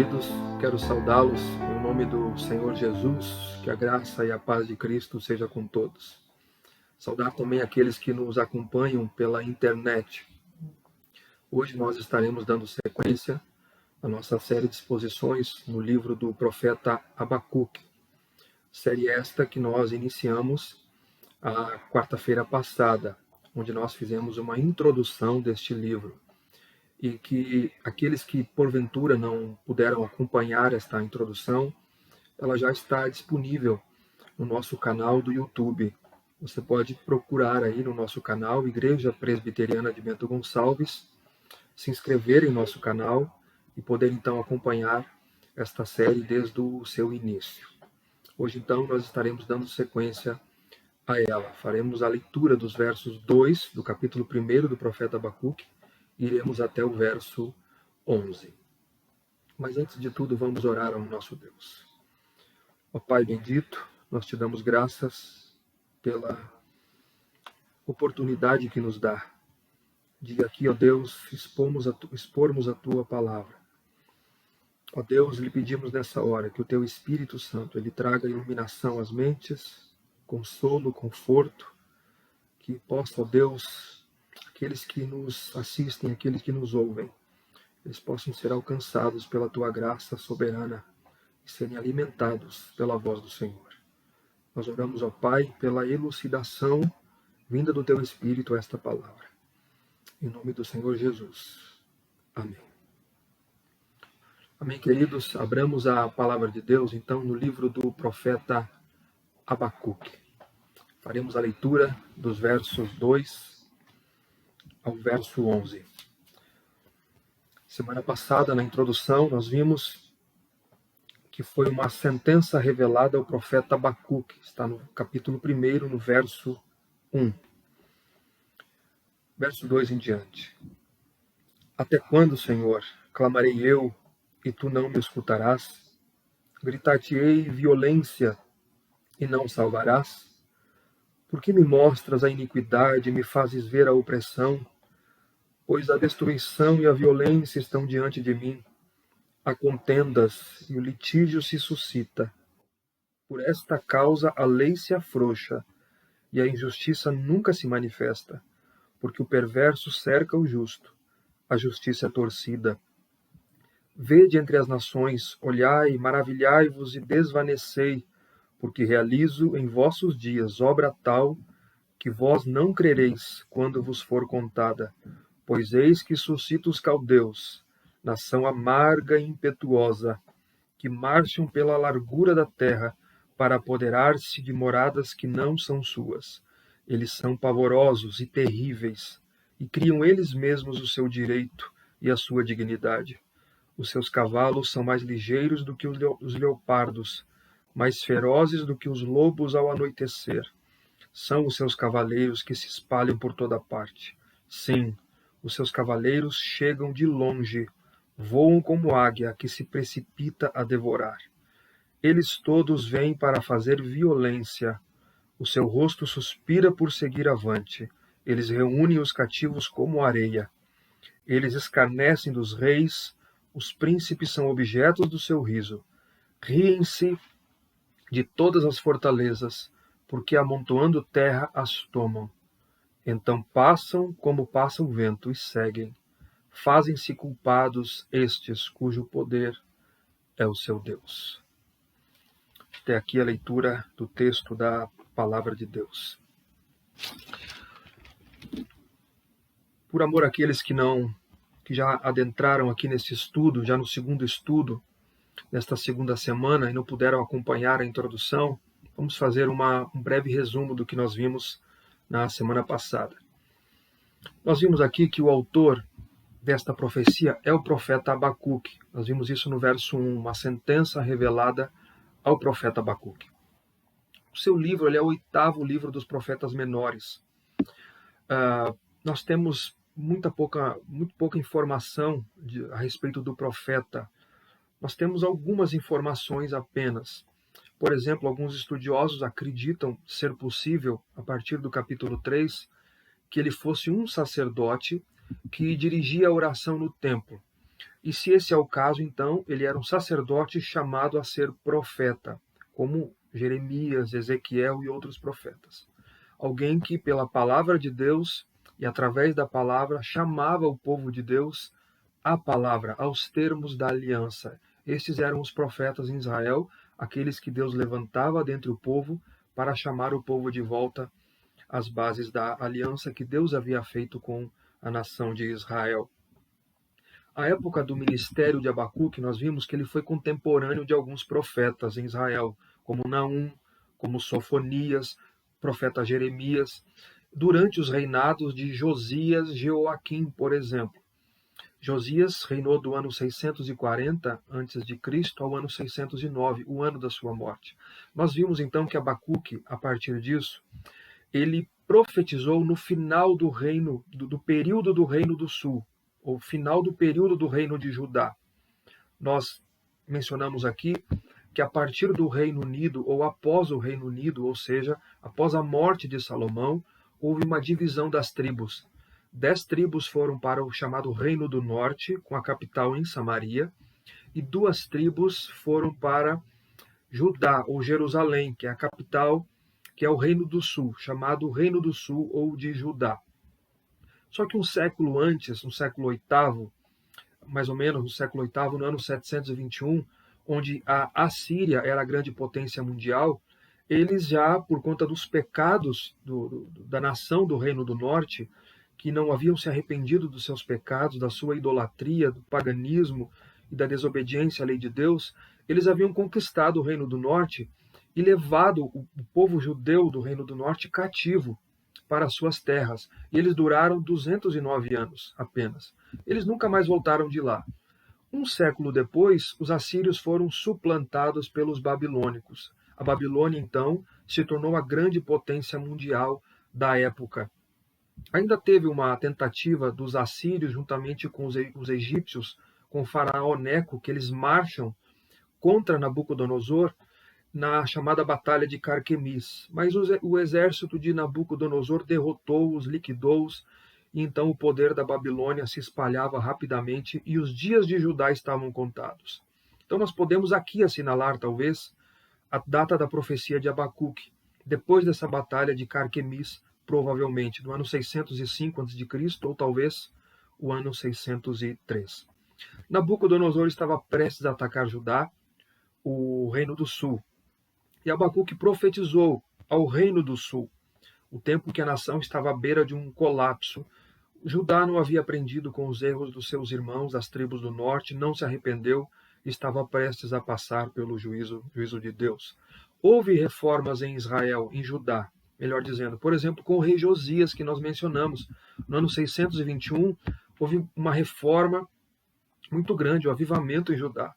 queridos, quero saudá-los em nome do Senhor Jesus, que a graça e a paz de Cristo seja com todos. Saudar também aqueles que nos acompanham pela internet. Hoje nós estaremos dando sequência à nossa série de exposições no livro do profeta Abacuque. Série esta que nós iniciamos a quarta-feira passada, onde nós fizemos uma introdução deste livro. E que aqueles que porventura não puderam acompanhar esta introdução, ela já está disponível no nosso canal do YouTube. Você pode procurar aí no nosso canal, Igreja Presbiteriana de Bento Gonçalves, se inscrever em nosso canal e poder então acompanhar esta série desde o seu início. Hoje então nós estaremos dando sequência a ela. Faremos a leitura dos versos 2 do capítulo 1 do profeta Abacuque, iremos até o verso 11. Mas antes de tudo, vamos orar ao nosso Deus. Ó Pai bendito, nós te damos graças pela oportunidade que nos dá de aqui, ó Deus, expormos a Tua palavra. Ó Deus, lhe pedimos nessa hora que o Teu Espírito Santo, ele traga iluminação às mentes, consolo, conforto, que possa, ó Deus, aqueles que nos assistem, aqueles que nos ouvem, eles possam ser alcançados pela Tua graça soberana e serem alimentados pela voz do Senhor. Nós oramos ao Pai pela elucidação vinda do Teu Espírito a esta palavra. Em nome do Senhor Jesus. Amém. Amém, queridos. Abramos a palavra de Deus, então, no livro do profeta Abacuque. Faremos a leitura dos versos 2 ao verso 11. Semana passada, na introdução, nós vimos que foi uma sentença revelada ao profeta Abacuque. Está no capítulo 1, no verso 1. Verso 2 em diante. Até quando, Senhor, clamarei eu, e Tu não me escutarás? Gritar-te-ei violência, e não salvarás? Por que me mostras a iniquidade e me fazes ver a opressão? Pois a destruição e a violência estão diante de mim. Há contendas e o litígio se suscita. Por esta causa a lei se afrouxa e a injustiça nunca se manifesta, porque o perverso cerca o justo, a justiça é torcida. Vede entre as nações, olhai, maravilhai-vos e desvanecei, porque realizo em vossos dias obra tal que vós não crereis quando vos for contada. Pois eis que suscita os caldeus, nação amarga e impetuosa, que marcham pela largura da terra para apoderar-se de moradas que não são suas. Eles são pavorosos e terríveis, e criam eles mesmos o seu direito e a sua dignidade. Os seus cavalos são mais ligeiros do que os leopardos, mais ferozes do que os lobos ao anoitecer. São os seus cavaleiros que se espalham por toda parte. Sim, os seus cavaleiros chegam de longe, voam como águia que se precipita a devorar. Eles todos vêm para fazer violência. O seu rosto suspira por seguir avante. Eles reúnem os cativos como areia. Eles escarnecem dos reis, os príncipes são objetos do seu riso. Riem-se de todas as fortalezas, porque amontoando terra as tomam. Então passam como passa o vento e seguem. Fazem-se culpados estes cujo poder é o seu Deus. Até aqui a leitura do texto da palavra de Deus. Por amor àqueles que já adentraram aqui neste estudo, já no segundo estudo, nesta segunda semana, e não puderam acompanhar a introdução, vamos fazer um breve resumo do que nós vimos na semana passada. Nós vimos aqui que o autor desta profecia é o profeta Abacuque. Nós vimos isso no verso 1, uma sentença revelada ao profeta Abacuque. O seu livro é o 8º livro dos profetas menores. Nós temos muito pouca informação a respeito do profeta. Nós temos algumas informações apenas. Por exemplo, alguns estudiosos acreditam ser possível, a partir do capítulo 3, que ele fosse um sacerdote que dirigia a oração no templo. E se esse é o caso, então, ele era um sacerdote chamado a ser profeta, como Jeremias, Ezequiel e outros profetas. Alguém que, pela palavra de Deus e através da palavra, chamava o povo de Deus à palavra, aos termos da aliança. Estes eram os profetas em Israel, aqueles que Deus levantava dentre o povo para chamar o povo de volta às bases da aliança que Deus havia feito com a nação de Israel. A época do ministério de Abacuque, nós vimos que ele foi contemporâneo de alguns profetas em Israel, como Naum, como Sofonias, profeta Jeremias, durante os reinados de Josias, Jeoaquim, por exemplo. Josias reinou do ano 640 a.C. ao ano 609, o ano da sua morte. Nós vimos então que Abacuque, a partir disso, ele profetizou no final do reino, do período do Reino do Sul, ou final do período do Reino de Judá. Nós mencionamos aqui que a partir do Reino Unido, ou após o Reino Unido, ou seja, após a morte de Salomão, houve uma divisão das tribos. 10 tribos foram para o chamado Reino do Norte, com a capital em Samaria, e 2 tribos foram para Judá, ou Jerusalém, que é a capital, que é o Reino do Sul, chamado Reino do Sul ou de Judá. Só que um século antes, no século VIII, mais ou menos no século VIII, no ano 721, onde a Assíria era a grande potência mundial, eles já, por conta dos pecados da nação do Reino do Norte, que não haviam se arrependido dos seus pecados, da sua idolatria, do paganismo e da desobediência à lei de Deus, eles haviam conquistado o Reino do Norte e levado o povo judeu do Reino do Norte cativo para suas terras. E eles duraram 209 anos apenas. Eles nunca mais voltaram de lá. Um século depois, os assírios foram suplantados pelos babilônicos. A Babilônia, então, se tornou a grande potência mundial da época. Ainda teve uma tentativa dos assírios, juntamente com os egípcios, com o faraó Neco, que eles marcham contra Nabucodonosor na chamada Batalha de Carquemis. Mas o exército de Nabucodonosor derrotou-os, liquidou-os, e então o poder da Babilônia se espalhava rapidamente e os dias de Judá estavam contados. Então nós podemos aqui assinalar, talvez, a data da profecia de Abacuque, depois dessa Batalha de Carquemis, provavelmente no ano 605 a.C., ou talvez o ano 603. Nabucodonosor estava prestes a atacar Judá, o Reino do Sul. E Abacuque profetizou ao Reino do Sul, o tempo que a nação estava à beira de um colapso. Judá não havia aprendido com os erros dos seus irmãos, das tribos do norte, não se arrependeu, estava prestes a passar pelo juízo de Deus. Houve reformas em Israel, em Judá, melhor dizendo, por exemplo, com o rei Josias, que nós mencionamos. No ano 621, houve uma reforma muito grande, o avivamento em Judá.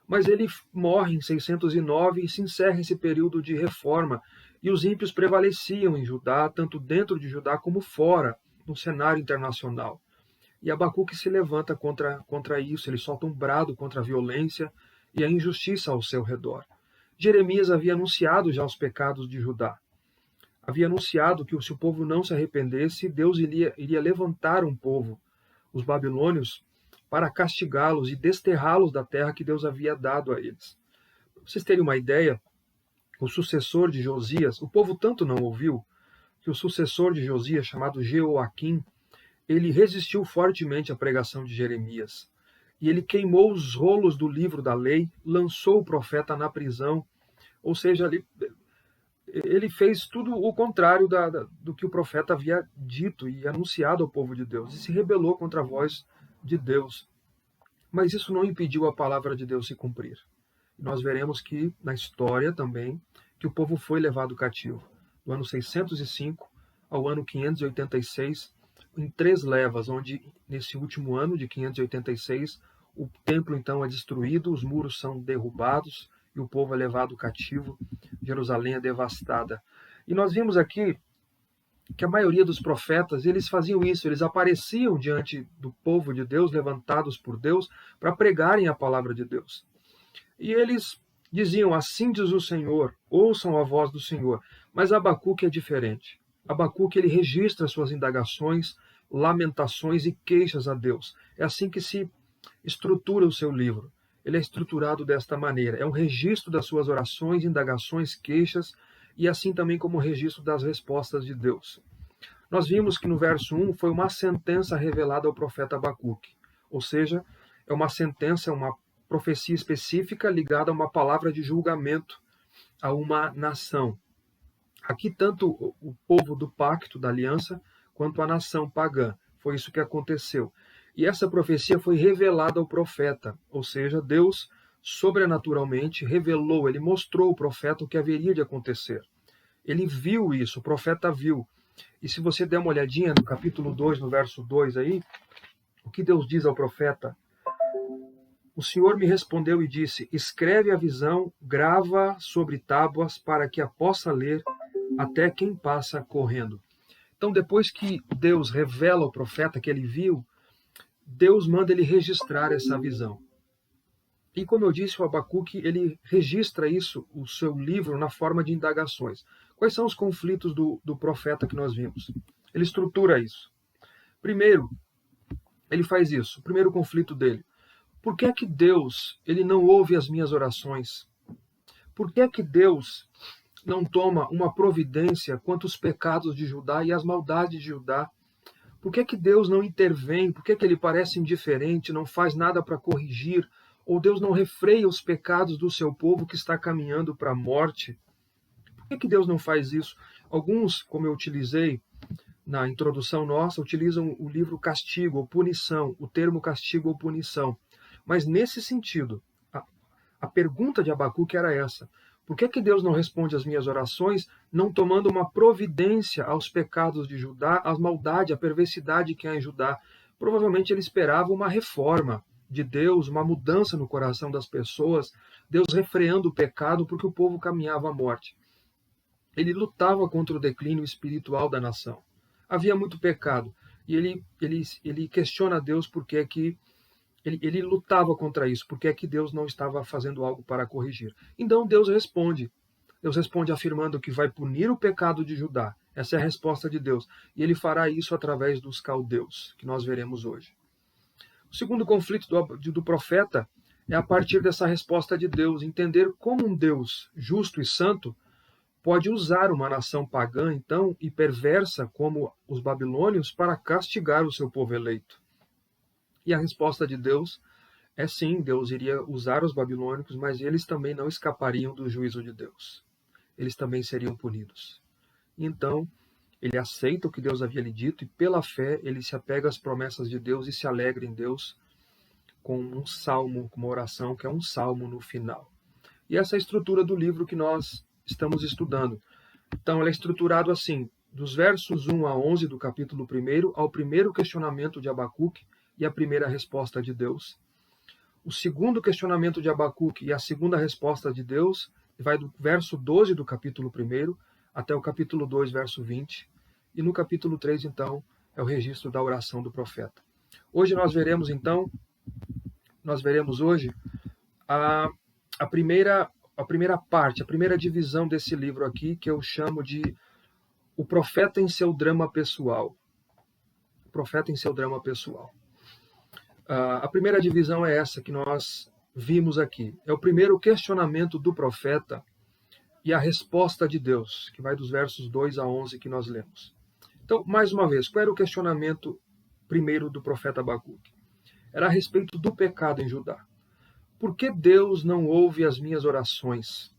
Mas ele morre em 609 e se encerra esse período de reforma. E os ímpios prevaleciam em Judá, tanto dentro de Judá como fora, no cenário internacional. E Abacuque se levanta contra isso, ele solta um brado contra a violência e a injustiça ao seu redor. Jeremias havia anunciado já os pecados de Judá. Havia anunciado que se o povo não se arrependesse, Deus iria levantar um povo, os babilônios, para castigá-los e desterrá-los da terra que Deus havia dado a eles. Para vocês terem uma ideia, o sucessor de Josias, o povo tanto não ouviu, que o sucessor de Josias, chamado Jeoaquim, ele resistiu fortemente à pregação de Jeremias. E ele queimou os rolos do livro da lei, lançou o profeta na prisão, ou seja, ele fez tudo o contrário do que o profeta havia dito e anunciado ao povo de Deus, e se rebelou contra a voz de Deus. Mas isso não impediu a palavra de Deus se cumprir. Nós veremos que, na história também, que o povo foi levado cativo, do ano 605 ao ano 586, em 3 levas, onde, nesse último ano de 586, o templo então é destruído, os muros são derrubados, e o povo é levado cativo, Jerusalém é devastada. E nós vimos aqui que a maioria dos profetas, eles faziam isso, eles apareciam diante do povo de Deus, levantados por Deus, para pregarem a palavra de Deus. E eles diziam, assim diz o Senhor, ouçam a voz do Senhor. Mas Abacuque é diferente. Abacuque, ele registra suas indagações, lamentações e queixas a Deus. É assim que se estrutura o seu livro. Ele é estruturado desta maneira. É um registro das suas orações, indagações, queixas, e assim também como o registro das respostas de Deus. Nós vimos que no verso 1 foi uma sentença revelada ao profeta Abacuque, ou seja, é uma sentença, uma profecia específica ligada a uma palavra de julgamento a uma nação. Aqui, tanto o povo do pacto, da aliança, quanto a nação pagã. Foi isso que aconteceu. E essa profecia foi revelada ao profeta, ou seja, Deus sobrenaturalmente revelou, ele mostrou ao profeta o que haveria de acontecer. Ele viu isso, o profeta viu. E se você der uma olhadinha no capítulo 2, no verso 2 aí, o que Deus diz ao profeta? O Senhor me respondeu e disse: escreve a visão, grava sobre tábuas para que a possa ler até quem passa correndo. Então, depois que Deus revela ao profeta que ele viu, Deus manda ele registrar essa visão. E como eu disse, o Abacuque, ele registra isso, o seu livro, na forma de indagações. Quais são os conflitos do profeta que nós vimos? Ele estrutura isso. Primeiro, ele faz isso. O primeiro conflito dele. Por que é que Deus ele não ouve as minhas orações? Por que é que Deus não toma uma providência quanto aos pecados de Judá e as maldades de Judá? Por que é que Deus não intervém? Por que é que ele parece indiferente, não faz nada para corrigir? Ou Deus não refreia os pecados do seu povo que está caminhando para a morte? Por que é que Deus não faz isso? Alguns, como eu utilizei na introdução nossa, utilizam o livro castigo ou punição, o termo castigo ou punição. Mas nesse sentido, a pergunta de Abacuque era essa: por que é que Deus não responde às minhas orações, não tomando uma providência aos pecados de Judá, às maldade, à perversidade que há em Judá? Provavelmente ele esperava uma reforma de Deus, uma mudança no coração das pessoas, Deus refreando o pecado porque o povo caminhava à morte. Ele lutava contra o declínio espiritual da nação. Havia muito pecado e ele questiona a Deus por que é que ele lutava contra isso, porque é que Deus não estava fazendo algo para corrigir. Então Deus responde. Deus responde afirmando que vai punir o pecado de Judá. Essa é a resposta de Deus. E ele fará isso através dos caldeus, que nós veremos hoje. O segundo conflito do profeta é a partir dessa resposta de Deus, entender como um Deus justo e santo pode usar uma nação pagã, então, e perversa como os babilônios para castigar o seu povo eleito. E a resposta de Deus é sim, Deus iria usar os babilônicos, mas eles também não escapariam do juízo de Deus. Eles também seriam punidos. Então, ele aceita o que Deus havia lhe dito e pela fé ele se apega às promessas de Deus e se alegra em Deus com um salmo, com uma oração que é um salmo no final. E essa é a estrutura do livro que nós estamos estudando. Então, ele é estruturado assim, dos versos 1 a 11 do capítulo 1 ao primeiro questionamento de Abacuque e a primeira resposta de Deus. O segundo questionamento de Abacuque e a segunda resposta de Deus vai do verso 12 do capítulo 1 até o capítulo 2, verso 20. E no capítulo 3, então, é o registro da oração do profeta. Hoje nós veremos, então, hoje a primeira parte, a primeira divisão desse livro aqui, que eu chamo de o profeta em seu drama pessoal. O profeta em seu drama pessoal. A primeira divisão é essa que nós vimos aqui. É o primeiro questionamento do profeta e a resposta de Deus, que vai dos versos 2 a 11 que nós lemos. Então, mais uma vez, qual era o questionamento primeiro do profeta Abacuque? Era a respeito do pecado em Judá. Por que Deus não ouve as minhas orações?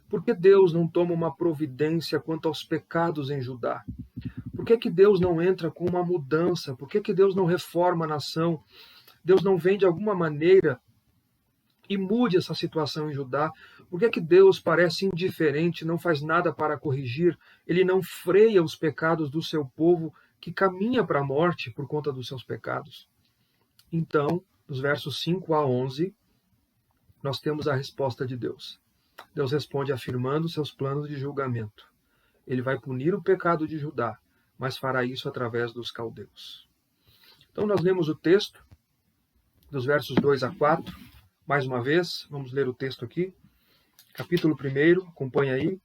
Por que Deus não toma uma providência quanto aos pecados em Judá? Por que Deus não entra com uma mudança? Por que Deus não reforma a nação? Deus não vem de alguma maneira e mude essa situação em Judá? Por que Deus parece indiferente, não faz nada para corrigir? Ele não freia os pecados do seu povo que caminha para a morte por conta dos seus pecados? Então, dos versos 5 a 11, nós temos a resposta de Deus. Deus responde afirmando seus planos de julgamento. Ele vai punir o pecado de Judá, mas fará isso através dos caldeus. Então, nós lemos o texto dos versos 2 a 4. Mais uma vez, vamos ler o texto aqui. Capítulo 1, acompanha aí,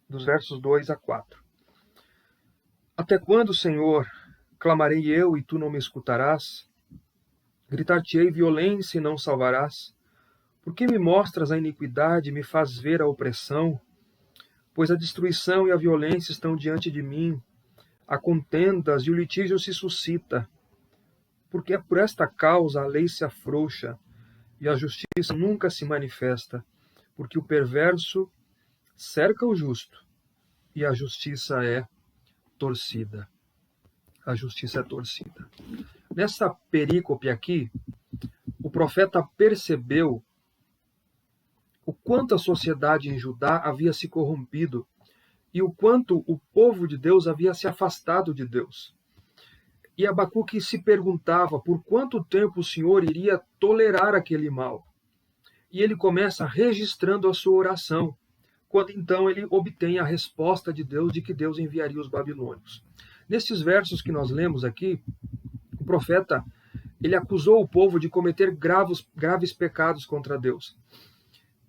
dos versos 2 a 4. Até quando, Senhor, clamarei eu e tu não me escutarás? Gritar-te-ei violência e não salvarás. Por que me mostras a iniquidade e me fazes ver a opressão? Pois a destruição e a violência estão diante de mim, há contendas e o litígio se suscita. Porque é por esta causa a lei se afrouxa e a justiça nunca se manifesta, porque o perverso cerca o justo e a justiça é torcida. A justiça é torcida. Nessa perícope aqui, o profeta percebeu o quanto a sociedade em Judá havia se corrompido e o quanto o povo de Deus havia se afastado de Deus. E Abacuque se perguntava por quanto tempo o Senhor iria tolerar aquele mal. E ele começa registrando a sua oração, quando então ele obtém a resposta de Deus de que Deus enviaria os babilônios. Nesses versos que nós lemos aqui, o profeta ele acusou o povo de cometer graves pecados contra Deus.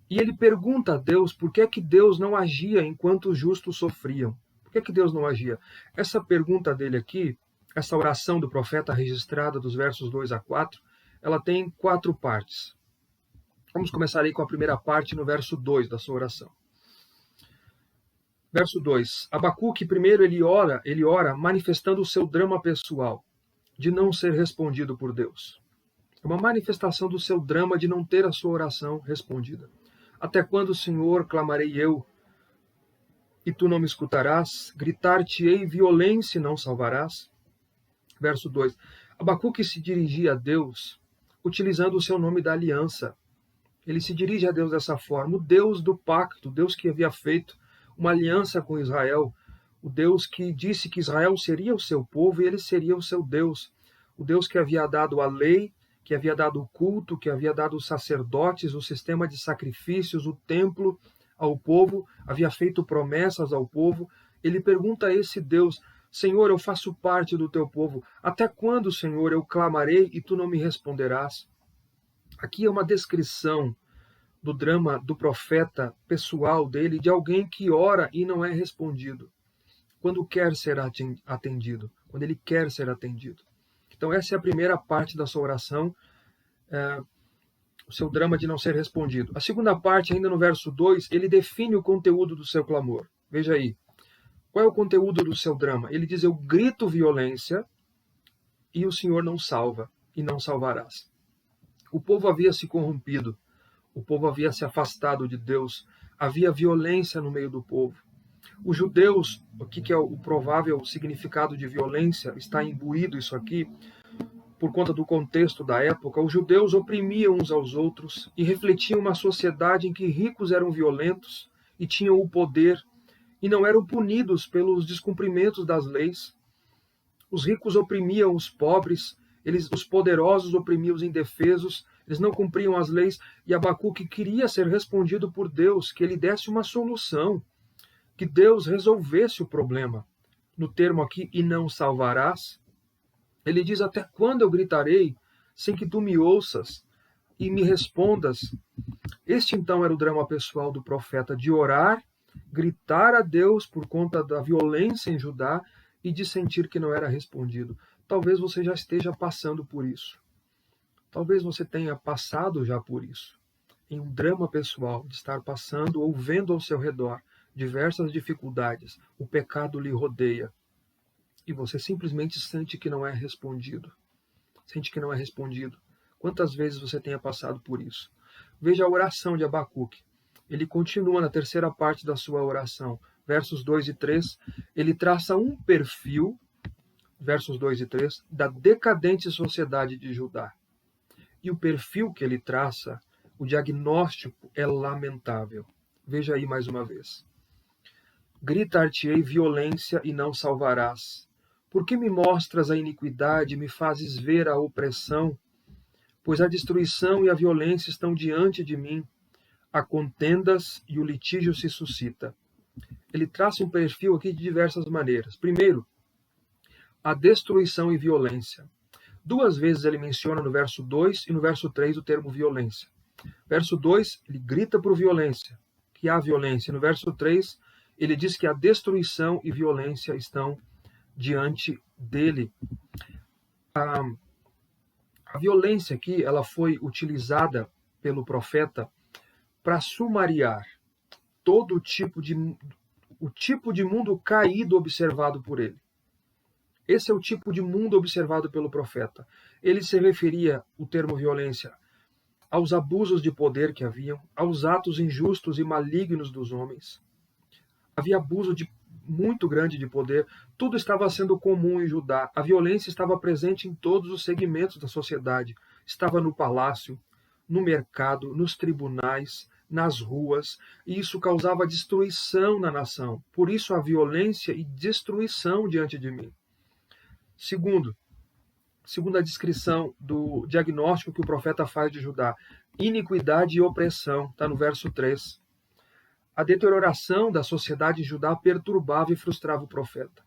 E ele pergunta a Deus por que é que Deus não agia enquanto os justos sofriam. Por que é que Deus não agia? Essa pergunta dele aqui, essa oração do profeta registrada dos versos 2 a 4, ela tem 4 partes. Vamos começar aí com a primeira parte no verso 2 da sua oração. Verso 2. Abacuque, primeiro, ele ora manifestando o seu drama pessoal de não ser respondido por Deus. É uma manifestação do seu drama de não ter a sua oração respondida. Até quando, Senhor, clamarei eu, e tu não me escutarás? Gritar-te-ei violência e não salvarás? Verso 2. Abacuque se dirigia a Deus utilizando o seu nome da aliança. Ele se dirige a Deus dessa forma, o Deus do pacto, o Deus que havia feito uma aliança com Israel, o Deus que disse que Israel seria o seu povo e ele seria o seu Deus, o Deus que havia dado a lei, que havia dado o culto, que havia dado os sacerdotes, o sistema de sacrifícios, o templo ao povo, havia feito promessas ao povo. Ele pergunta a esse Deus: Senhor, eu faço parte do teu povo. Até quando, Senhor, eu clamarei e tu não me responderás? Aqui é uma descrição do drama do profeta pessoal dele, de alguém que ora e não é respondido, quando quer ser atendido, quando ele quer ser atendido. Então essa é a primeira parte da sua oração, o seu drama de não ser respondido. A segunda parte, ainda no verso 2, ele define o conteúdo do seu clamor. Veja aí, qual é o conteúdo do seu drama? Ele diz: eu grito violência e o Senhor não salva, e não salvarás. O povo havia se corrompido, o povo havia se afastado de Deus, havia violência no meio do povo. Os judeus, o que é o provável significado de violência, está imbuído isso aqui, por conta do contexto da época. Os judeus oprimiam uns aos outros e refletiam uma sociedade em que ricos eram violentos e tinham o poder e não eram punidos pelos descumprimentos das leis. Os ricos oprimiam os pobres, os poderosos oprimiam os indefesos, eles não cumpriam as leis, e Abacuque queria ser respondido por Deus, que ele desse uma solução, que Deus resolvesse o problema. No termo aqui, e não salvarás, ele diz: até quando eu gritarei sem que tu me ouças e me respondas? Este então era o drama pessoal do profeta, de orar, gritar a Deus por conta da violência em Judá e de sentir que não era respondido. Talvez você já esteja passando por isso. Talvez você tenha passado já por isso. Em um drama pessoal, de estar passando ou vendo ao seu redor diversas dificuldades, o pecado lhe rodeia e você simplesmente sente que não é respondido. Sente que não é respondido. Quantas vezes você tenha passado por isso? Veja a oração de Abacuque. Ele continua na terceira parte da sua oração, versos 2 e 3. Ele traça um perfil, versos 2 e 3, da decadente sociedade de Judá. E o perfil que ele traça, o diagnóstico, é lamentável. Veja aí mais uma vez. Gritar-te-ei violência e não salvarás. Por que me mostras a iniquidade e me fazes ver a opressão? Pois a destruição e a violência estão diante de mim. Há contendas e o litígio se suscita. Ele traça um perfil aqui de diversas maneiras. Primeiro, a destruição e violência. 2 vezes ele menciona no verso 2 e no verso 3 o termo violência. Verso 2, ele grita por violência, que há violência. No verso 3, ele diz que a destruição e violência estão diante dele. A violência aqui, ela foi utilizada pelo profeta para sumariar todo o tipo de mundo caído observado por ele. Esse é o tipo de mundo observado pelo profeta. Ele se referia, o termo violência, aos abusos de poder que haviam, aos atos injustos e malignos dos homens. Havia abuso muito grande de poder, tudo estava sendo comum em Judá. A violência estava presente em todos os segmentos da sociedade. Estava no palácio, no mercado, nos tribunais, nas ruas, e isso causava destruição na nação. Por isso a violência e destruição diante de mim. Segundo a descrição do diagnóstico que o profeta faz de Judá, iniquidade e opressão, está no verso 3. A deterioração da sociedade em Judá perturbava e frustrava o profeta.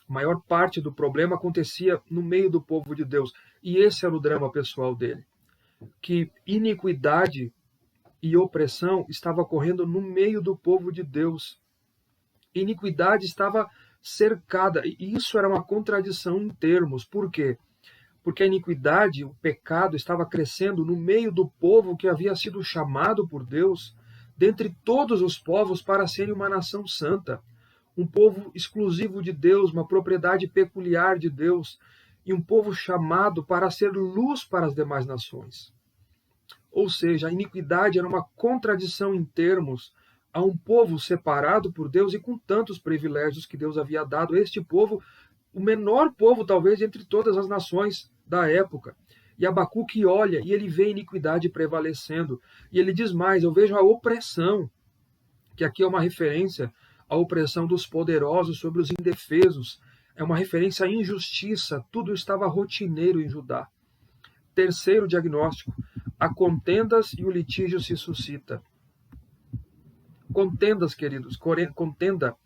A maior parte do problema acontecia no meio do povo de Deus, e esse era o drama pessoal dele, que iniquidade e opressão estava ocorrendo no meio do povo de Deus. Iniquidade estava cercada, e isso era uma contradição em termos. Por quê? Porque a iniquidade, o pecado, estava crescendo no meio do povo que havia sido chamado por Deus, dentre todos os povos, para serem uma nação santa, um povo exclusivo de Deus, uma propriedade peculiar de Deus, e um povo chamado para ser luz para as demais nações. Ou seja, a iniquidade era uma contradição em termos a um povo separado por Deus e com tantos privilégios que Deus havia dado a este povo, o menor povo talvez entre todas as nações da época. E Abacuque olha e ele vê a iniquidade prevalecendo. E ele diz mais, eu vejo a opressão, que aqui é uma referência à opressão dos poderosos sobre os indefesos. É uma referência à injustiça, tudo estava rotineiro em Judá. Terceiro diagnóstico, há contendas e o litígio se suscita. Contendas, queridos, contenda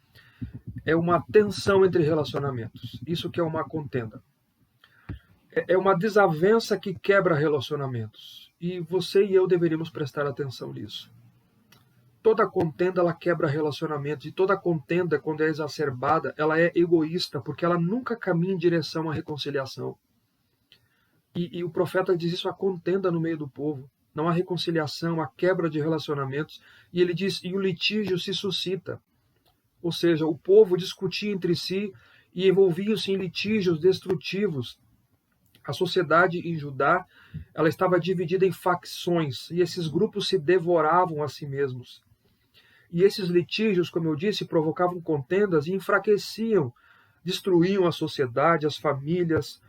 é uma tensão entre relacionamentos. Isso que é uma contenda. É uma desavença que quebra relacionamentos. E você e eu deveríamos prestar atenção nisso. Toda contenda, ela quebra relacionamentos. E toda contenda, quando é exacerbada, ela é egoísta, porque ela nunca caminha em direção à reconciliação. E o profeta diz isso, a contenda no meio do povo. Não há reconciliação, há quebra de relacionamentos. E ele diz, e o litígio se suscita. Ou seja, o povo discutia entre si e envolvia-se em litígios destrutivos. A sociedade em Judá, ela estava dividida em facções, e esses grupos se devoravam a si mesmos. E esses litígios, como eu disse, provocavam contendas e enfraqueciam, destruíam a sociedade, as famílias.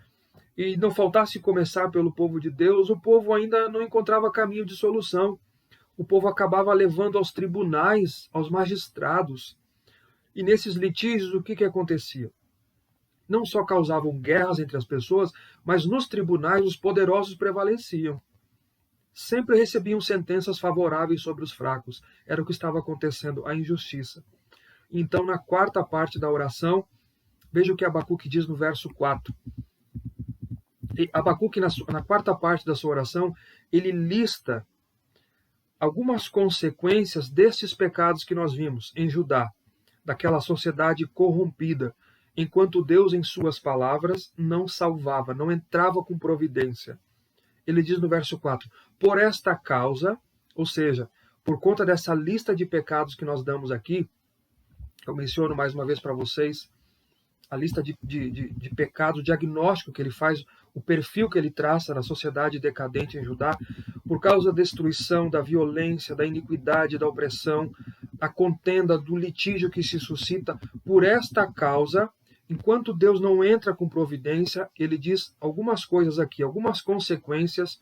E não faltasse começar pelo povo de Deus, o povo ainda não encontrava caminho de solução. O povo acabava levando aos tribunais, aos magistrados. E nesses litígios, o que acontecia? Não só causavam guerras entre as pessoas, mas nos tribunais os poderosos prevaleciam. Sempre recebiam sentenças favoráveis sobre os fracos. Era o que estava acontecendo, a injustiça. Então, na quarta parte da oração, veja o que Abacuque diz no verso 4. E Abacuque, na quarta parte da sua oração, ele lista algumas consequências destes pecados que nós vimos em Judá, daquela sociedade corrompida, enquanto Deus, em suas palavras, não salvava, não entrava com providência. Ele diz no verso 4, por esta causa, ou seja, por conta dessa lista de pecados que nós damos aqui, eu menciono mais uma vez para vocês, a lista de pecados, o diagnóstico que ele faz, o perfil que ele traça na sociedade decadente em Judá, por causa da destruição, da violência, da iniquidade, da opressão, a contenda, do litígio que se suscita, por esta causa, enquanto Deus não entra com providência, ele diz algumas coisas aqui, algumas consequências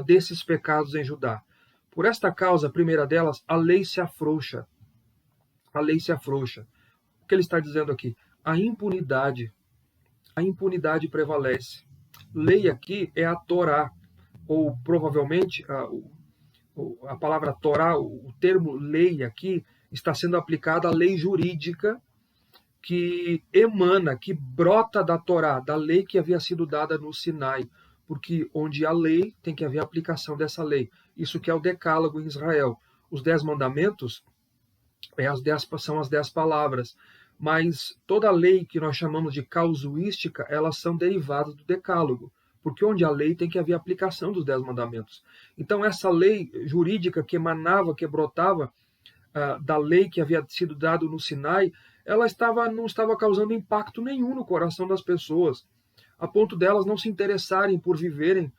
desses pecados em Judá. Por esta causa, a primeira delas, a lei se afrouxa. A lei se afrouxa. O que ele está dizendo aqui? A impunidade prevalece. Lei aqui é a Torá, ou provavelmente a palavra Torá, o termo lei aqui, está sendo aplicada à lei jurídica que emana, que brota da Torá, da lei que havia sido dada no Sinai, porque onde há lei, tem que haver aplicação dessa lei. Isso que é o decálogo em Israel. Os 10 mandamentos são as 10 palavras, mas toda a lei que nós chamamos de causuística, elas são derivadas do decálogo. porque onde há lei tem que haver aplicação dos 10 mandamentos. Então essa lei jurídica que emanava, que brotava da lei que havia sido dado no Sinai, ela não estava causando impacto nenhum no coração das pessoas, a ponto delas não se interessarem por viverem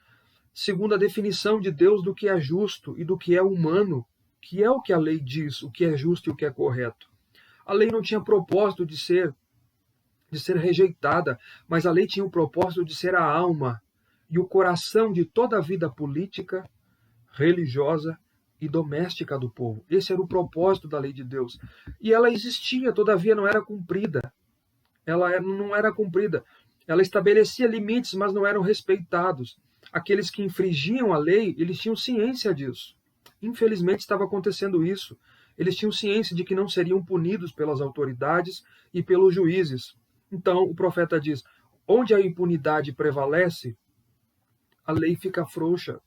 segundo a definição de Deus do que é justo e do que é humano, que é o que a lei diz, o que é justo e o que é correto. A lei não tinha propósito de ser rejeitada, mas a lei tinha o propósito de ser a alma e o coração de toda a vida política, religiosa e doméstica do povo. Esse era o propósito da lei de Deus. E ela existia, todavia não era cumprida. Ela não era cumprida. Ela estabelecia limites, mas não eram respeitados. Aqueles que infringiam a lei, eles tinham ciência disso. Infelizmente estava acontecendo isso. Eles tinham ciência de que não seriam punidos pelas autoridades e pelos juízes. Então o profeta diz: onde a impunidade prevalece, a lei fica frouxa.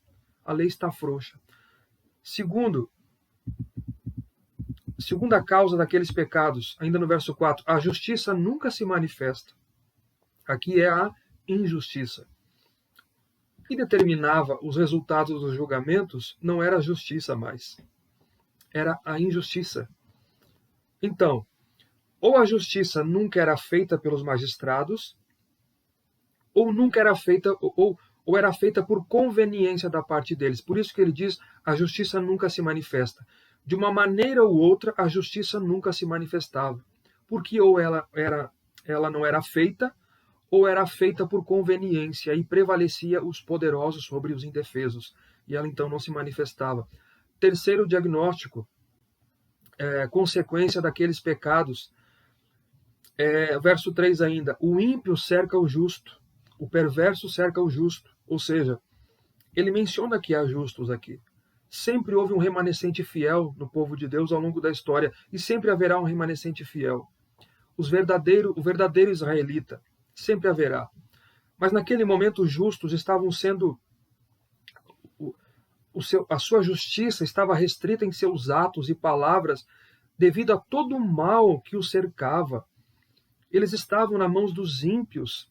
A lei está frouxa. Segunda causa daqueles pecados, ainda no verso 4, a justiça nunca se manifesta. Aqui é a injustiça. O que determinava os resultados dos julgamentos não era a justiça mais, era a injustiça. Então, ou a justiça nunca era feita pelos magistrados, ou nunca era feita, ou era feita por conveniência da parte deles. Por isso que ele diz: a justiça nunca se manifesta. De uma maneira ou outra, a justiça nunca se manifestava, porque ou ela não era feita, ou era feita por conveniência e prevalecia os poderosos sobre os indefesos, e ela então não se manifestava. Terceiro diagnóstico, consequência daqueles pecados, verso 3 ainda: o ímpio cerca o justo, o perverso cerca o justo. Ou seja, ele menciona que há justos aqui. Sempre houve um remanescente fiel no povo de Deus ao longo da história, e sempre haverá um remanescente fiel. O verdadeiro israelita, sempre haverá. Mas naquele momento os justos estavam sendo... a sua justiça estava restrita em seus atos e palavras devido a todo o mal que os cercava. Eles estavam nas mãos dos ímpios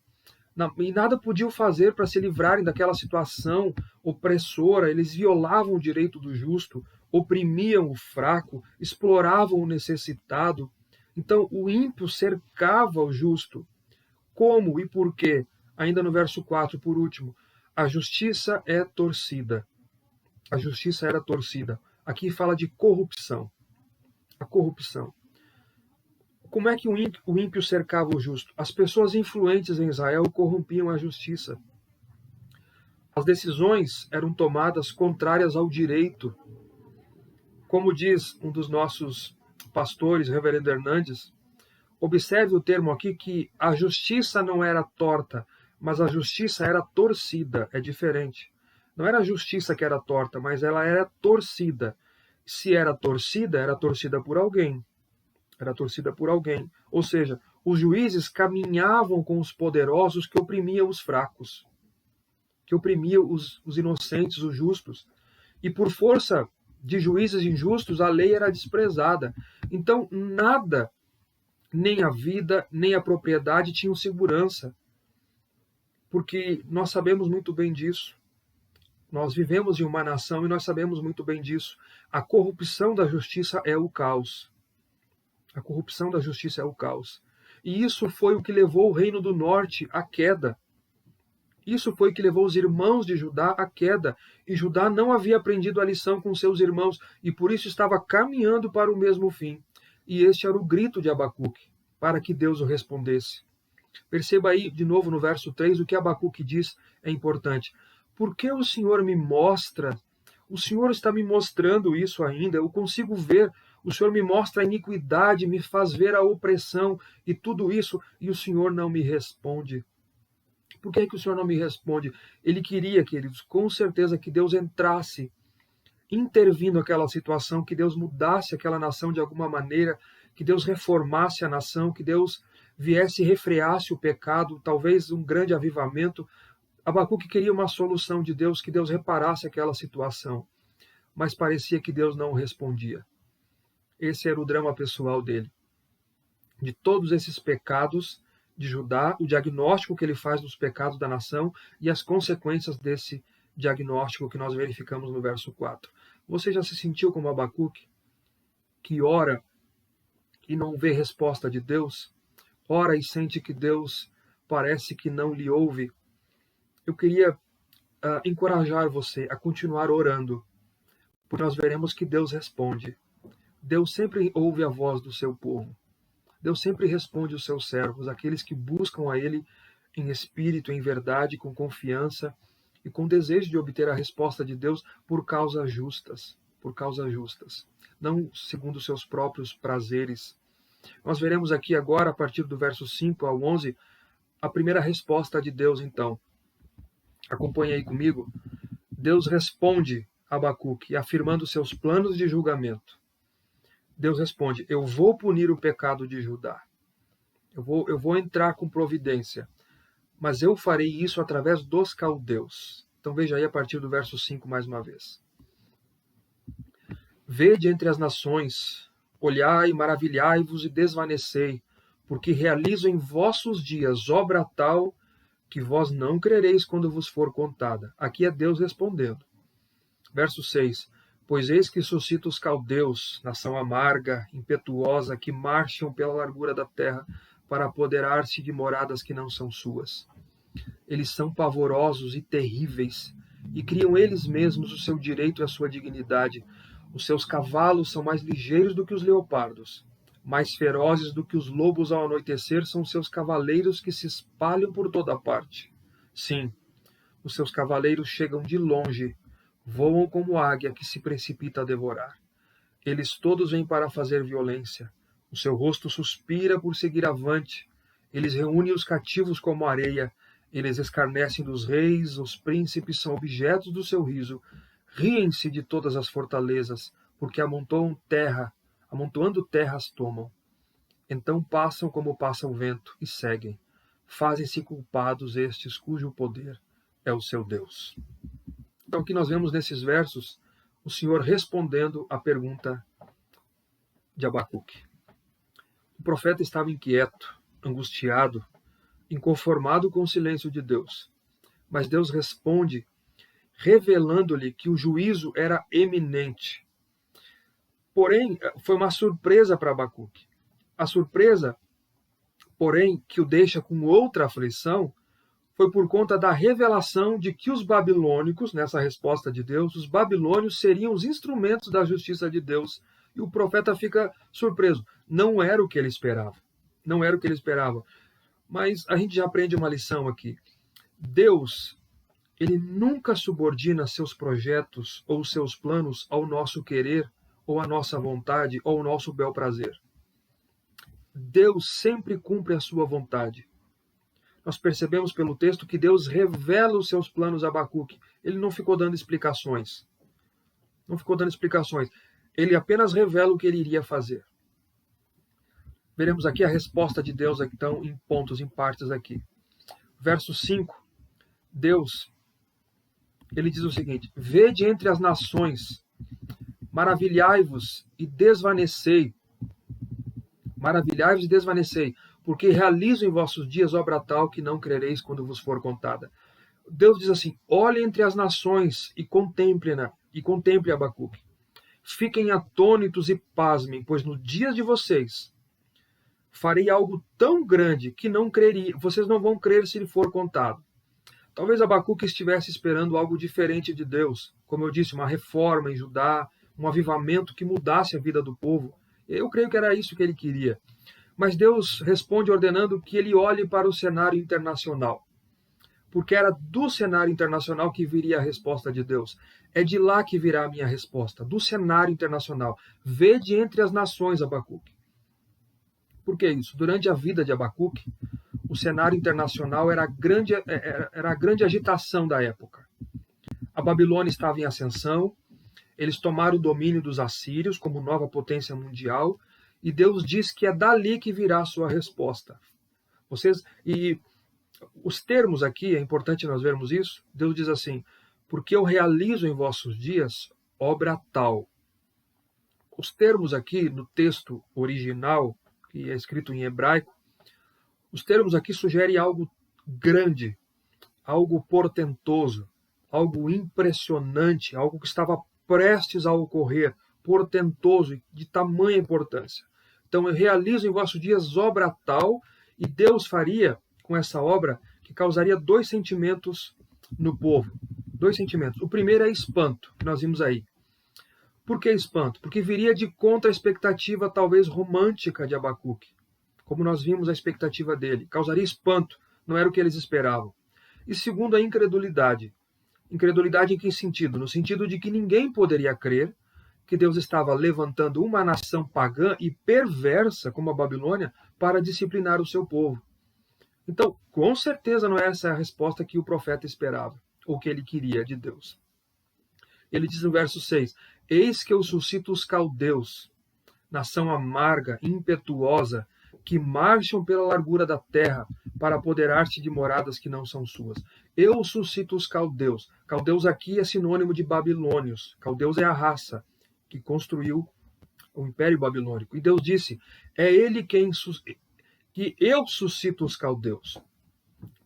e nada podiam fazer para se livrarem daquela situação opressora. Eles violavam o direito do justo, oprimiam o fraco, exploravam o necessitado. Então o ímpio cercava o justo. Como e por quê? Ainda no verso 4, por último, a justiça é torcida. A justiça era torcida. Aqui fala de corrupção. A corrupção. Como é que o ímpio cercava o justo? As pessoas influentes em Israel corrompiam a justiça. As decisões eram tomadas contrárias ao direito. Como diz um dos nossos pastores, reverendo Hernandes, observe o termo aqui, que a justiça não era torta, mas a justiça era torcida. É diferente. Não era a justiça que era torta, mas ela era torcida. Se era torcida por alguém. Era torcida por alguém. Ou seja, os juízes caminhavam com os poderosos que oprimiam os fracos, que oprimiam os inocentes, os justos. E por força de juízes injustos, a lei era desprezada. Então, nada, nem a vida, nem a propriedade tinham segurança. Porque nós sabemos muito bem disso. Nós vivemos em uma nação e nós sabemos muito bem disso. A corrupção da justiça é o caos. A corrupção da justiça é o caos. E isso foi o que levou o reino do norte à queda. Isso foi o que levou os irmãos de Judá à queda. E Judá não havia aprendido a lição com seus irmãos e por isso estava caminhando para o mesmo fim. E este era o grito de Abacuque, para que Deus o respondesse. Perceba aí, de novo, no verso 3, o que Abacuque diz é importante. Por que o Senhor me mostra? O Senhor está me mostrando isso ainda. Eu consigo ver. O Senhor me mostra a iniquidade, me faz ver a opressão e tudo isso, e o Senhor não me responde. Por que o Senhor não me responde? Ele queria, queridos, com certeza que Deus entrasse, intervindo naquela situação, que Deus mudasse aquela nação de alguma maneira, que Deus reformasse a nação, que Deus viesse e refreasse o pecado, talvez um grande avivamento. Abacuque queria uma solução de Deus, que Deus reparasse aquela situação, mas parecia que Deus não respondia. Esse era o drama pessoal dele. De todos esses pecados de Judá, o diagnóstico que ele faz dos pecados da nação e as consequências desse diagnóstico que nós verificamos no verso 4. Você já se sentiu como Abacuque, que ora e não vê resposta de Deus? Ora e sente que Deus parece que não lhe ouve? Eu queria encorajar você a continuar orando, porque nós veremos que Deus responde. Deus sempre ouve a voz do seu povo. Deus sempre responde os seus servos, aqueles que buscam a Ele em espírito, em verdade, com confiança e com desejo de obter a resposta de Deus por causas justas, não segundo os seus próprios prazeres. Nós veremos aqui agora, a partir do verso 5 ao 11, a primeira resposta de Deus, então. Acompanhe aí comigo. Deus responde a Abacuque, afirmando seus planos de julgamento. Deus responde: eu vou punir o pecado de Judá. Eu vou entrar com providência. Mas eu farei isso através dos caldeus. Então veja aí a partir do verso 5 mais uma vez. Vede entre as nações, olhai, maravilhai-vos e desvanecei, porque realizo em vossos dias obra tal que vós não crereis quando vos for contada. Aqui é Deus respondendo. Verso 6. Pois eis que suscita os caldeus, nação amarga, impetuosa, que marcham pela largura da terra para apoderar-se de moradas que não são suas. Eles são pavorosos e terríveis, e criam eles mesmos o seu direito e a sua dignidade. Os seus cavalos são mais ligeiros do que os leopardos. Mais ferozes do que os lobos ao anoitecer são seus cavaleiros que se espalham por toda parte. Sim, os seus cavaleiros chegam de longe, voam como águia que se precipita a devorar. Eles todos vêm para fazer violência. O seu rosto suspira por seguir avante. Eles reúnem os cativos como areia. Eles escarnecem dos reis, os príncipes são objetos do seu riso. Riem-se de todas as fortalezas, porque amontoando terras tomam. Então passam como passa o vento e seguem. Fazem-se culpados estes cujo poder é o seu Deus. Então aqui nós vemos nesses versos o Senhor respondendo à pergunta de Abacuque. O profeta estava inquieto, angustiado, inconformado com o silêncio de Deus. Mas Deus responde, revelando-lhe que o juízo era eminente. Porém, foi uma surpresa para Abacuque. A surpresa, porém, que o deixa com outra aflição, foi por conta da revelação de que os babilônicos, nessa resposta de Deus, os babilônios seriam os instrumentos da justiça de Deus. E o profeta fica surpreso. Não era o que ele esperava. Não era o que ele esperava. Mas a gente já aprende uma lição aqui. Deus, ele nunca subordina seus projetos ou seus planos ao nosso querer, ou à nossa vontade, ou ao nosso bel prazer. Deus sempre cumpre a sua vontade. Nós percebemos pelo texto que Deus revela os seus planos a Abacuque. Ele não ficou dando explicações. Ele apenas revela o que ele iria fazer. Veremos aqui a resposta de Deus, então, em pontos, em partes aqui. Verso 5, Deus, ele diz o seguinte: vede entre as nações, maravilhai-vos e desvanecei. Maravilhai-vos e desvanecei, porque realizo em vossos dias obra tal que não crereis quando vos for contada. Deus diz assim: olhe entre as nações e contemple Abacuque. Fiquem atônitos e pasmem, pois no dia de vocês farei algo tão grande que vocês não vão crer se lhe for contado. Talvez Abacuque estivesse esperando algo diferente de Deus, como eu disse, uma reforma em Judá, um avivamento que mudasse a vida do povo. Eu creio que era isso que ele queria. Mas Deus responde ordenando que ele olhe para o cenário internacional. Porque era do cenário internacional que viria a resposta de Deus. É de lá que virá a minha resposta, do cenário internacional. Vede entre as nações, Abacuque. Por que isso? Durante a vida de Abacuque, o cenário internacional era a grande agitação da época. A Babilônia estava em ascensão, eles tomaram o domínio dos assírios como nova potência mundial, e Deus diz que é dali que virá a sua resposta. E os termos aqui, é importante nós vermos isso. Deus diz assim: porque eu realizo em vossos dias obra tal. Os termos aqui no texto original, que é escrito em hebraico, Os termos aqui sugerem algo grande, algo portentoso, algo impressionante, algo que estava prestes a ocorrer, portentoso, de tamanha importância. Então, eu realizo em vossos dias obra tal, e Deus faria com essa obra que causaria dois sentimentos no povo. Dois sentimentos. O primeiro é espanto, que nós vimos aí. Por que espanto? Porque viria de contra a expectativa, talvez romântica, de Abacuque. Como nós vimos a expectativa dele. Causaria espanto, não era o que eles esperavam. E segundo, a incredulidade. Incredulidade em que sentido? No sentido de que ninguém poderia crer que Deus estava levantando uma nação pagã e perversa, como a Babilônia, para disciplinar o seu povo. Então, com certeza não é essa a resposta que o profeta esperava, ou que ele queria de Deus. Ele diz no verso 6, eis que eu suscito os caldeus, nação amarga, impetuosa, que marcham pela largura da terra para apoderar-se de moradas que não são suas. Eu suscito os caldeus. Caldeus aqui é sinônimo de babilônios. Caldeus é a raça que construiu o Império Babilônico. E Deus disse, é ele que eu suscito os caldeus.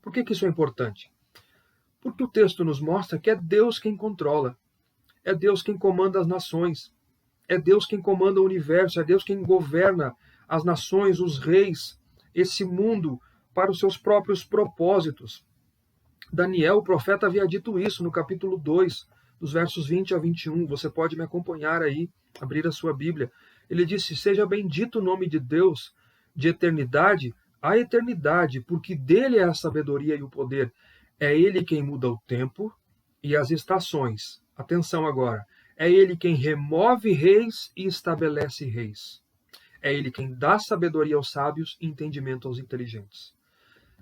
Por que isso é importante? Porque o texto nos mostra que é Deus quem controla. É Deus quem comanda as nações. É Deus quem comanda o universo. É Deus quem governa as nações, os reis, esse mundo para os seus próprios propósitos. Daniel, o profeta, havia dito isso no capítulo 2, dos versos 20 a 21. Você pode me acompanhar aí, abrir a sua Bíblia. Ele disse, seja bendito o nome de Deus, de eternidade a eternidade, porque dele é a sabedoria e o poder. É ele quem muda o tempo e as estações. Atenção agora. É ele quem remove reis e estabelece reis. É ele quem dá sabedoria aos sábios e entendimento aos inteligentes.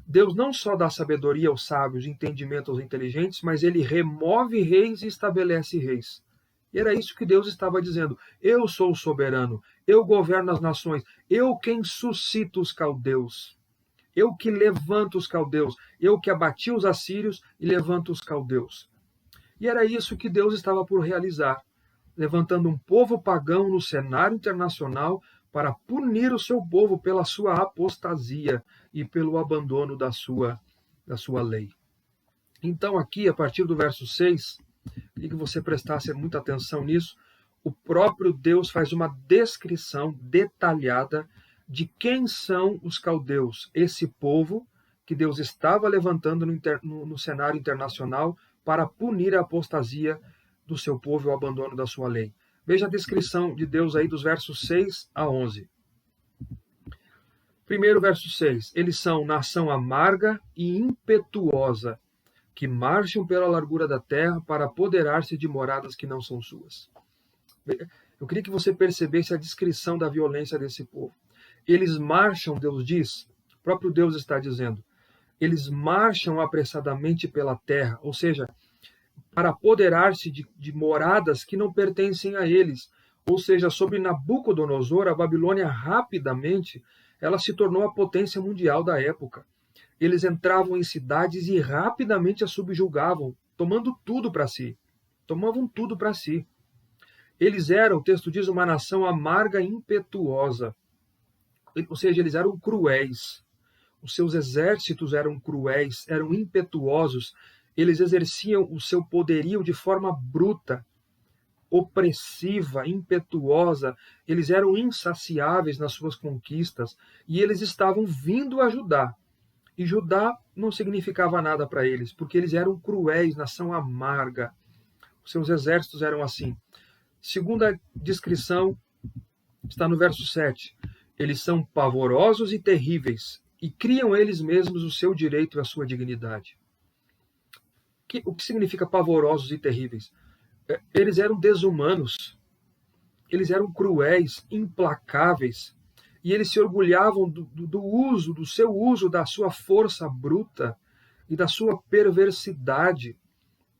Deus não só dá sabedoria aos sábios e entendimento aos inteligentes, mas ele remove reis e estabelece reis. E era isso que Deus estava dizendo. Eu sou o soberano, eu governo as nações, eu quem suscito os caldeus. Eu que levanto os caldeus, eu que abati os assírios e levanto os caldeus. E era isso que Deus estava por realizar, levantando um povo pagão no cenário internacional para punir o seu povo pela sua apostasia e pelo abandono da sua lei. Então aqui, a partir do verso 6, queria que você prestasse muita atenção nisso, o próprio Deus faz uma descrição detalhada de quem são os caldeus, esse povo que Deus estava levantando no cenário internacional para punir a apostasia do seu povo e o abandono da sua lei. Veja a descrição de Deus aí dos versos 6 a 11. Primeiro, verso 6. Eles são nação amarga e impetuosa, que marcham pela largura da terra para apoderar-se de moradas que não são suas. Eu queria que você percebesse a descrição da violência desse povo. Eles marcham, Deus diz, o próprio Deus está dizendo, eles marcham apressadamente pela terra, ou seja, para apoderar-se de moradas que não pertencem a eles. Ou seja, sobre Nabucodonosor, a Babilônia rapidamente ela se tornou a potência mundial da época. Eles entravam em cidades e rapidamente as subjugavam, tomando tudo para si. Tomavam tudo para si. Eles eram, o texto diz, uma nação amarga e impetuosa. Ou seja, eles eram cruéis. Os seus exércitos eram cruéis, eram impetuosos. Eles exerciam o seu poderio de forma bruta, opressiva, impetuosa. Eles eram insaciáveis nas suas conquistas e eles estavam vindo a Judá. E Judá não significava nada para eles, porque eles eram cruéis, nação amarga. Os seus exércitos eram assim. Segunda descrição está no verso 7. Eles são pavorosos e terríveis, e criam eles mesmos o seu direito e a sua dignidade. O que significa pavorosos e terríveis? Eles eram desumanos, eles eram cruéis, implacáveis, e eles se orgulhavam do seu uso da sua força bruta e da sua perversidade.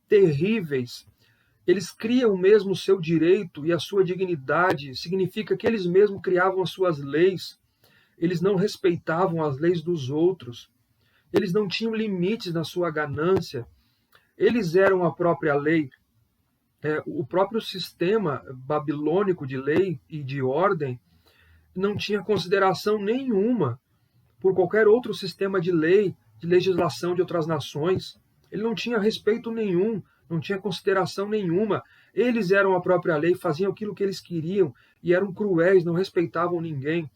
Terríveis. Eles criam mesmo o seu direito e a sua dignidade, significa que eles mesmos criavam as suas leis, eles não respeitavam as leis dos outros, eles não tinham limites na sua ganância, eles eram a própria lei. O próprio sistema babilônico de lei e de ordem não tinha consideração nenhuma por qualquer outro sistema de lei, de legislação de outras nações. Ele não tinha respeito nenhum, não tinha consideração nenhuma. Eles eram a própria lei, faziam aquilo que eles queriam e eram cruéis, não respeitavam ninguém.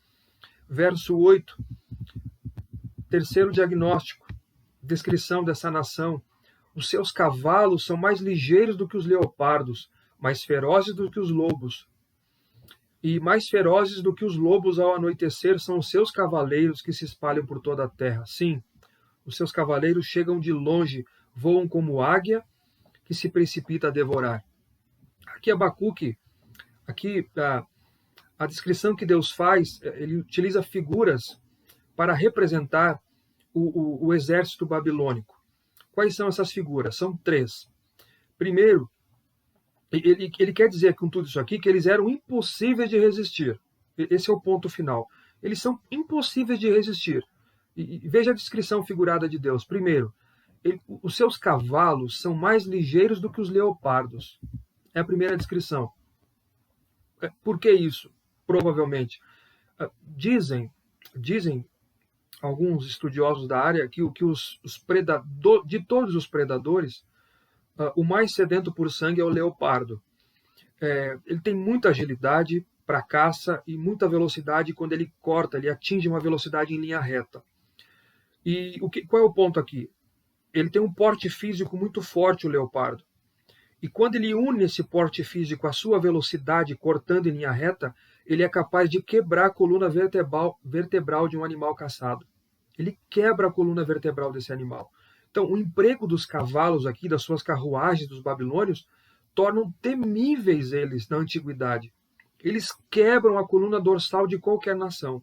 Verso 8, terceiro diagnóstico, descrição dessa nação. Os seus cavalos são mais ligeiros do que os leopardos, mais ferozes do que os lobos. E mais ferozes do que os lobos ao anoitecer são os seus cavaleiros que se espalham por toda a terra. Sim, os seus cavaleiros chegam de longe, voam como águia que se precipita a devorar. Aqui Abacuque, aqui a descrição que Deus faz, ele utiliza figuras para representar o exército babilônico. Quais são essas figuras? São três. Primeiro, ele quer dizer com tudo isso aqui que eles eram impossíveis de resistir. Esse é o ponto final. Eles são impossíveis de resistir. E veja a descrição figurada de Deus. Primeiro, os seus cavalos são mais ligeiros do que os leopardos. É a primeira descrição. Por que isso? Provavelmente. Dizem alguns estudiosos da área que de todos os predadores, o mais sedento por sangue é o leopardo. Ele tem muita agilidade para caça e muita velocidade quando ele corta, ele atinge uma velocidade em linha reta. E qual é o ponto aqui? Ele tem um porte físico muito forte, o leopardo. E quando ele une esse porte físico à sua velocidade cortando em linha reta, ele é capaz de quebrar a coluna vertebral de um animal caçado. Ele quebra a coluna vertebral desse animal. Então, o emprego dos cavalos aqui, das suas carruagens dos babilônios, tornam temíveis eles na antiguidade. Eles quebram a coluna dorsal de qualquer nação.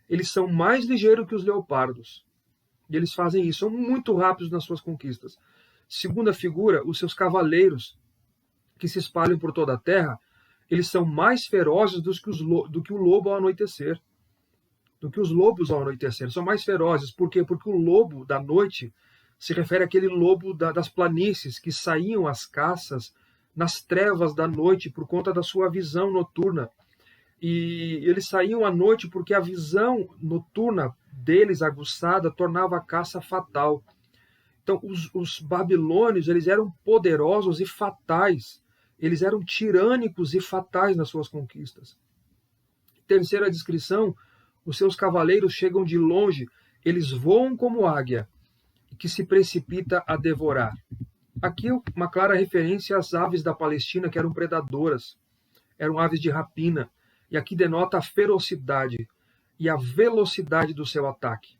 Eles são mais ligeiros que os leopardos. E eles fazem isso, são muito rápidos nas suas conquistas. Segunda figura, os seus cavaleiros, que se espalham por toda a terra, eles são mais ferozes do que o lobo ao anoitecer. Do que os lobos ao anoitecer. São mais ferozes. Por quê? Porque o lobo da noite se refere àquele lobo das planícies que saíam às caças nas trevas da noite por conta da sua visão noturna. E eles saíam à noite porque a visão noturna deles, aguçada, tornava a caça fatal. Então, os babilônios, eles eram poderosos e fatais. Eles eram tirânicos e fatais nas suas conquistas. Terceira descrição, os seus cavaleiros chegam de longe, eles voam como águia, que se precipita a devorar. Aqui uma clara referência às aves da Palestina, que eram predadoras, eram aves de rapina, e aqui denota a ferocidade e a velocidade do seu ataque.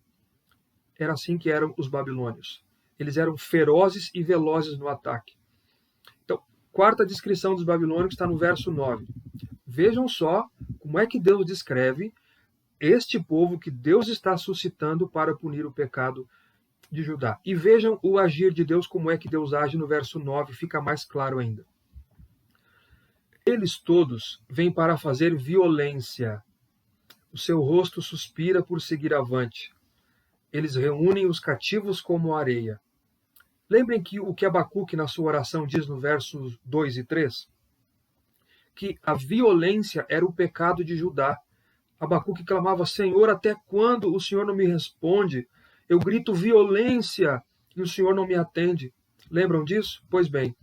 Era assim que eram os babilônios. Eles eram ferozes e velozes no ataque. Então, quarta descrição dos babilônicos está no verso 9. Vejam só como é que Deus descreve este povo que Deus está suscitando para punir o pecado de Judá. E vejam o agir de Deus, como é que Deus age no verso 9, fica mais claro ainda. Eles todos vêm para fazer violência. O seu rosto suspira por seguir avante. Eles reúnem os cativos como areia. Lembrem que o que Abacuque na sua oração diz no versos 2 e 3? Que a violência era o pecado de Judá. Abacuque clamava: Senhor, até quando o Senhor não me responde? Eu grito violência e o Senhor não me atende. Lembram disso? Pois bem,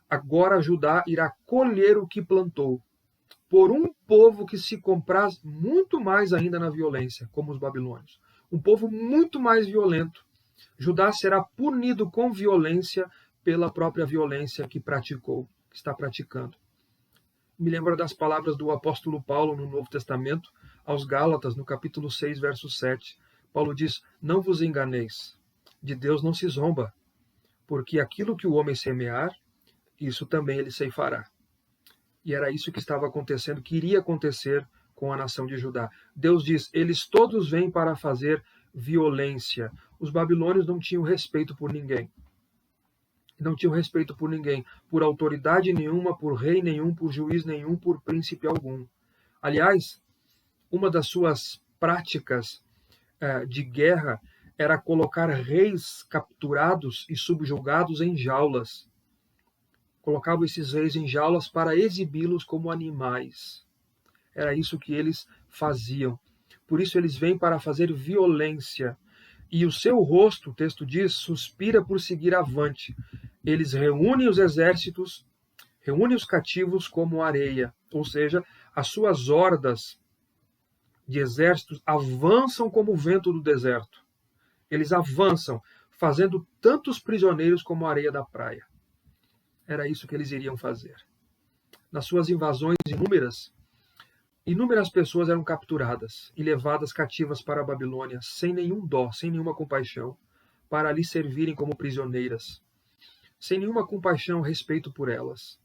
agora Judá irá colher o que plantou, por um povo que se compraz muito mais ainda na violência, como os babilônios. Um povo muito mais violento. Judá será punido com violência pela própria violência que praticou, que está praticando. Me lembro das palavras do apóstolo Paulo no Novo Testamento, aos Gálatas, no capítulo 6, verso 7. Paulo diz: não vos enganeis, de Deus não se zomba, porque aquilo que o homem semear, isso também ele ceifará. E era isso que estava acontecendo, que iria acontecer com a nação de Judá. Deus diz: eles todos vêm para fazer violência. Os babilônios não tinham respeito por ninguém. Não tinham respeito por ninguém, por autoridade nenhuma, por rei nenhum, por juiz nenhum, por príncipe algum. Aliás, uma das suas práticas de guerra era colocar reis capturados e subjugados em jaulas. Colocavam esses reis em jaulas para exibi-los como animais. Era isso que eles faziam. por isso eles vêm para fazer violência. E o seu rosto, o texto diz, suspira por seguir avante. Eles reúnem os exércitos, reúnem os cativos como areia, ou seja, as suas hordas de exércitos avançam como o vento do deserto. Eles avançam, fazendo tantos prisioneiros como a areia da praia. Era isso que eles iriam fazer. Nas suas invasões inúmeras pessoas eram capturadas e levadas cativas para a Babilônia, sem nenhum dó, sem nenhuma compaixão, para ali servirem como prisioneiras, sem nenhuma compaixão, respeito por elas.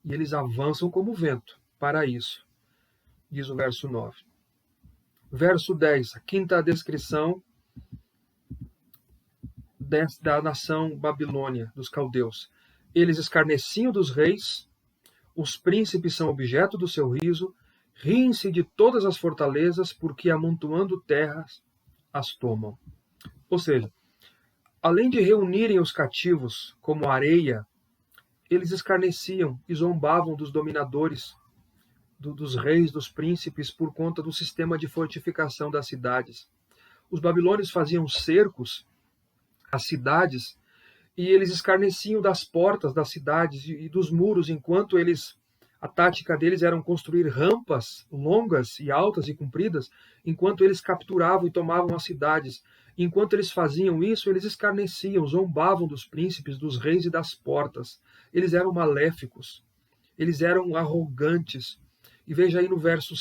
E eles avançam como vento para isso, diz o verso 9. Verso 10, a quinta descrição da nação Babilônia, dos caldeus. Eles escarneciam dos reis, os príncipes são objeto do seu riso, riem-se de todas as fortalezas, porque amontoando terras as tomam. Ou seja, além de reunirem os cativos como areia, eles escarneciam e zombavam dos dominadores, dos reis, dos príncipes, por conta do sistema de fortificação das cidades. Os babilônios faziam cercos às cidades e eles escarneciam das portas das cidades e dos muros, enquanto a tática deles era construir rampas longas e altas e compridas, enquanto eles capturavam e tomavam as cidades. Enquanto eles faziam isso, eles escarneciam, zombavam dos príncipes, dos reis e das portas. Eles eram maléficos, eles eram arrogantes. E veja aí no verso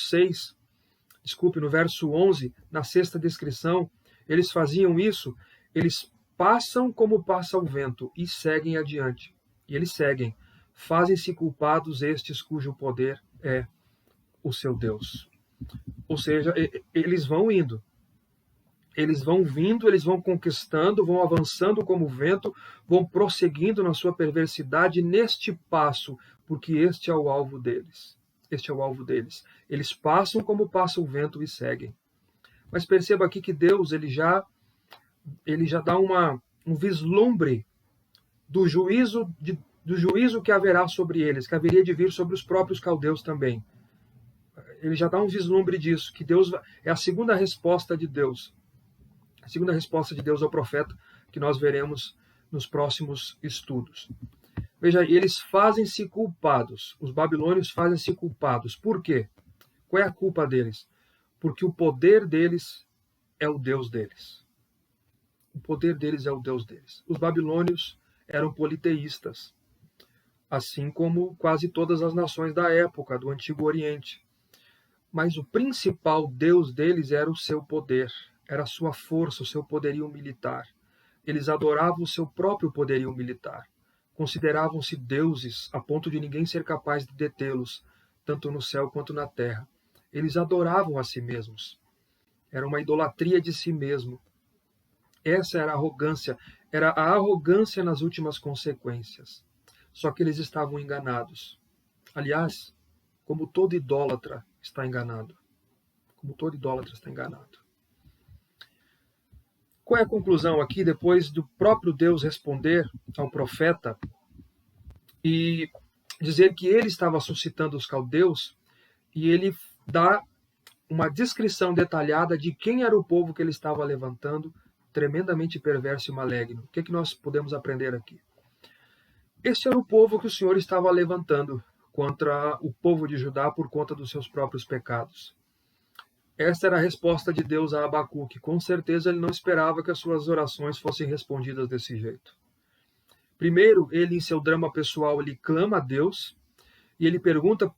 11, na sexta descrição, eles faziam isso, eles passam como passa o vento e seguem adiante. E eles seguem. Fazem-se culpados estes cujo poder é o seu Deus. Ou seja, eles vão indo. Eles vão vindo, eles vão conquistando, vão avançando como vento, vão prosseguindo na sua perversidade neste passo, porque este é o alvo deles. Este é o alvo deles. Eles passam como passa o vento e seguem. Mas perceba aqui que Deus ele já dá um vislumbre do juízo que haverá sobre eles, que haveria de vir sobre os próprios caldeus também. Ele já dá um vislumbre disso, que Deus é a segunda resposta de Deus. A segunda resposta de Deus ao profeta, que nós veremos nos próximos estudos. Veja, eles fazem-se culpados. Os babilônios fazem-se culpados. Por quê? Qual é a culpa deles? Porque o poder deles é o Deus deles. O poder deles é o Deus deles. Os babilônios eram politeístas, assim como quase todas as nações da época, do Antigo Oriente. Mas o principal Deus deles era o seu poder, era a sua força, o seu poderio militar. Eles adoravam o seu próprio poderio militar. Consideravam-se deuses a ponto de ninguém ser capaz de detê-los, tanto no céu quanto na terra. Eles adoravam a si mesmos. Era uma idolatria de si mesmo. Essa era a arrogância nas últimas consequências. Só que eles estavam enganados. Aliás, como todo idólatra está enganado. Como todo idólatra está enganado. Qual é a conclusão aqui, depois do próprio Deus responder ao profeta e dizer que ele estava suscitando os caldeus, e ele dá uma descrição detalhada de quem era o povo que ele estava levantando, tremendamente perverso e maligno. O que nós podemos aprender aqui? Este era o povo que o Senhor estava levantando contra o povo de Judá por conta dos seus próprios pecados. Esta era a resposta de Deus a Abacuque. Com certeza ele não esperava que as suas orações fossem respondidas desse jeito. Primeiro, ele em seu drama pessoal, ele clama a Deus e ele pergunta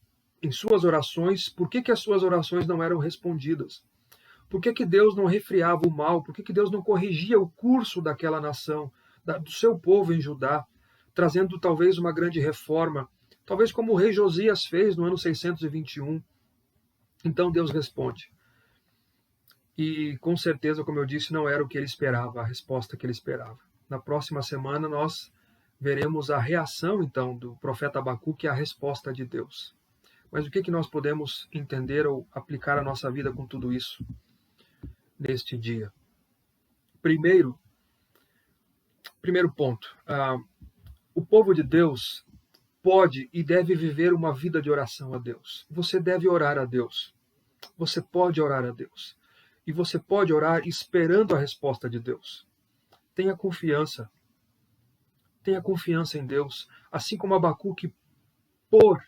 em suas orações por que as suas orações não eram respondidas. Por que Deus não refreava o mal? Por que Deus não corrigia o curso daquela nação, do seu povo em Judá, trazendo talvez uma grande reforma, talvez como o rei Josias fez no ano 621. Então Deus responde. E com certeza, como eu disse, não era o que ele esperava, a resposta que ele esperava. Na próxima semana nós veremos a reação então do profeta Abacuque à resposta de Deus. Mas o que nós podemos entender ou aplicar à nossa vida com tudo isso neste dia? Primeiro ponto, o povo de Deus pode e deve viver uma vida de oração a Deus. Você deve orar a Deus. Você pode orar a Deus. E você pode orar esperando a resposta de Deus. Tenha confiança. Tenha confiança em Deus. Assim como Abacuque pôr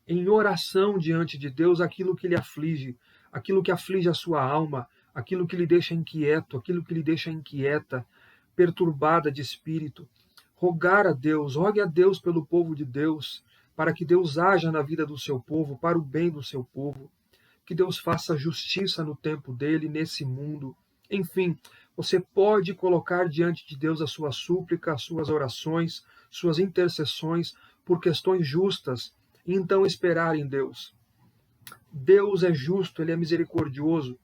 em oração diante de Deus aquilo que lhe aflige, aquilo que aflige a sua alma, aquilo que lhe deixa inquieto, aquilo que lhe deixa inquieta, perturbada de espírito. Rogar a Deus, rogue a Deus pelo povo de Deus, para que Deus haja na vida do seu povo, para o bem do seu povo. Que Deus faça justiça no tempo dele, nesse mundo. Enfim, você pode colocar diante de Deus a sua súplica, as suas orações, suas intercessões por questões justas, e então esperar em Deus. Deus é justo, Ele é misericordioso,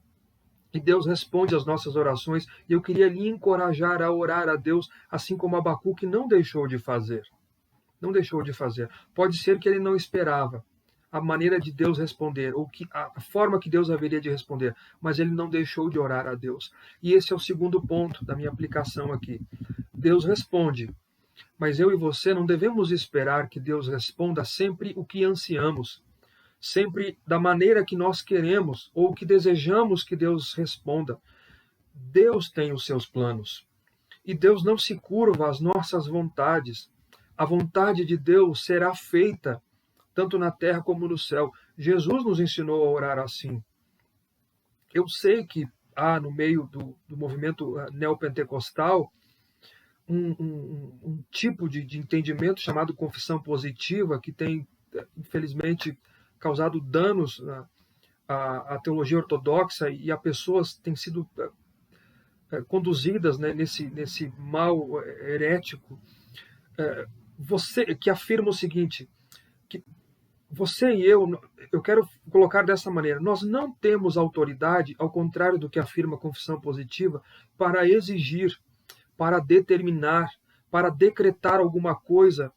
e Deus responde às nossas orações, e eu queria lhe encorajar a orar a Deus, assim como Abacuque não deixou de fazer. Não deixou de fazer. Pode ser que ele não esperava a maneira de Deus responder, ou a forma que Deus haveria de responder, mas ele não deixou de orar a Deus. E esse é o segundo ponto da minha aplicação aqui. Deus responde, mas eu e você não devemos esperar que Deus responda sempre o que ansiamos, sempre da maneira que nós queremos ou que desejamos que Deus responda. Deus tem os seus planos e Deus não se curva às nossas vontades. A vontade de Deus será feita tanto na terra como no céu. Jesus nos ensinou a orar assim. Eu sei que há no meio do movimento neopentecostal um tipo de entendimento chamado confissão positiva, que tem, infelizmente, causado danos à teologia ortodoxa, e a pessoas têm sido conduzidas, né, nesse mal herético. Você que afirma o seguinte, que você e eu quero colocar dessa maneira, nós não temos autoridade, ao contrário do que afirma a confissão positiva, para exigir, para determinar, para decretar alguma coisa,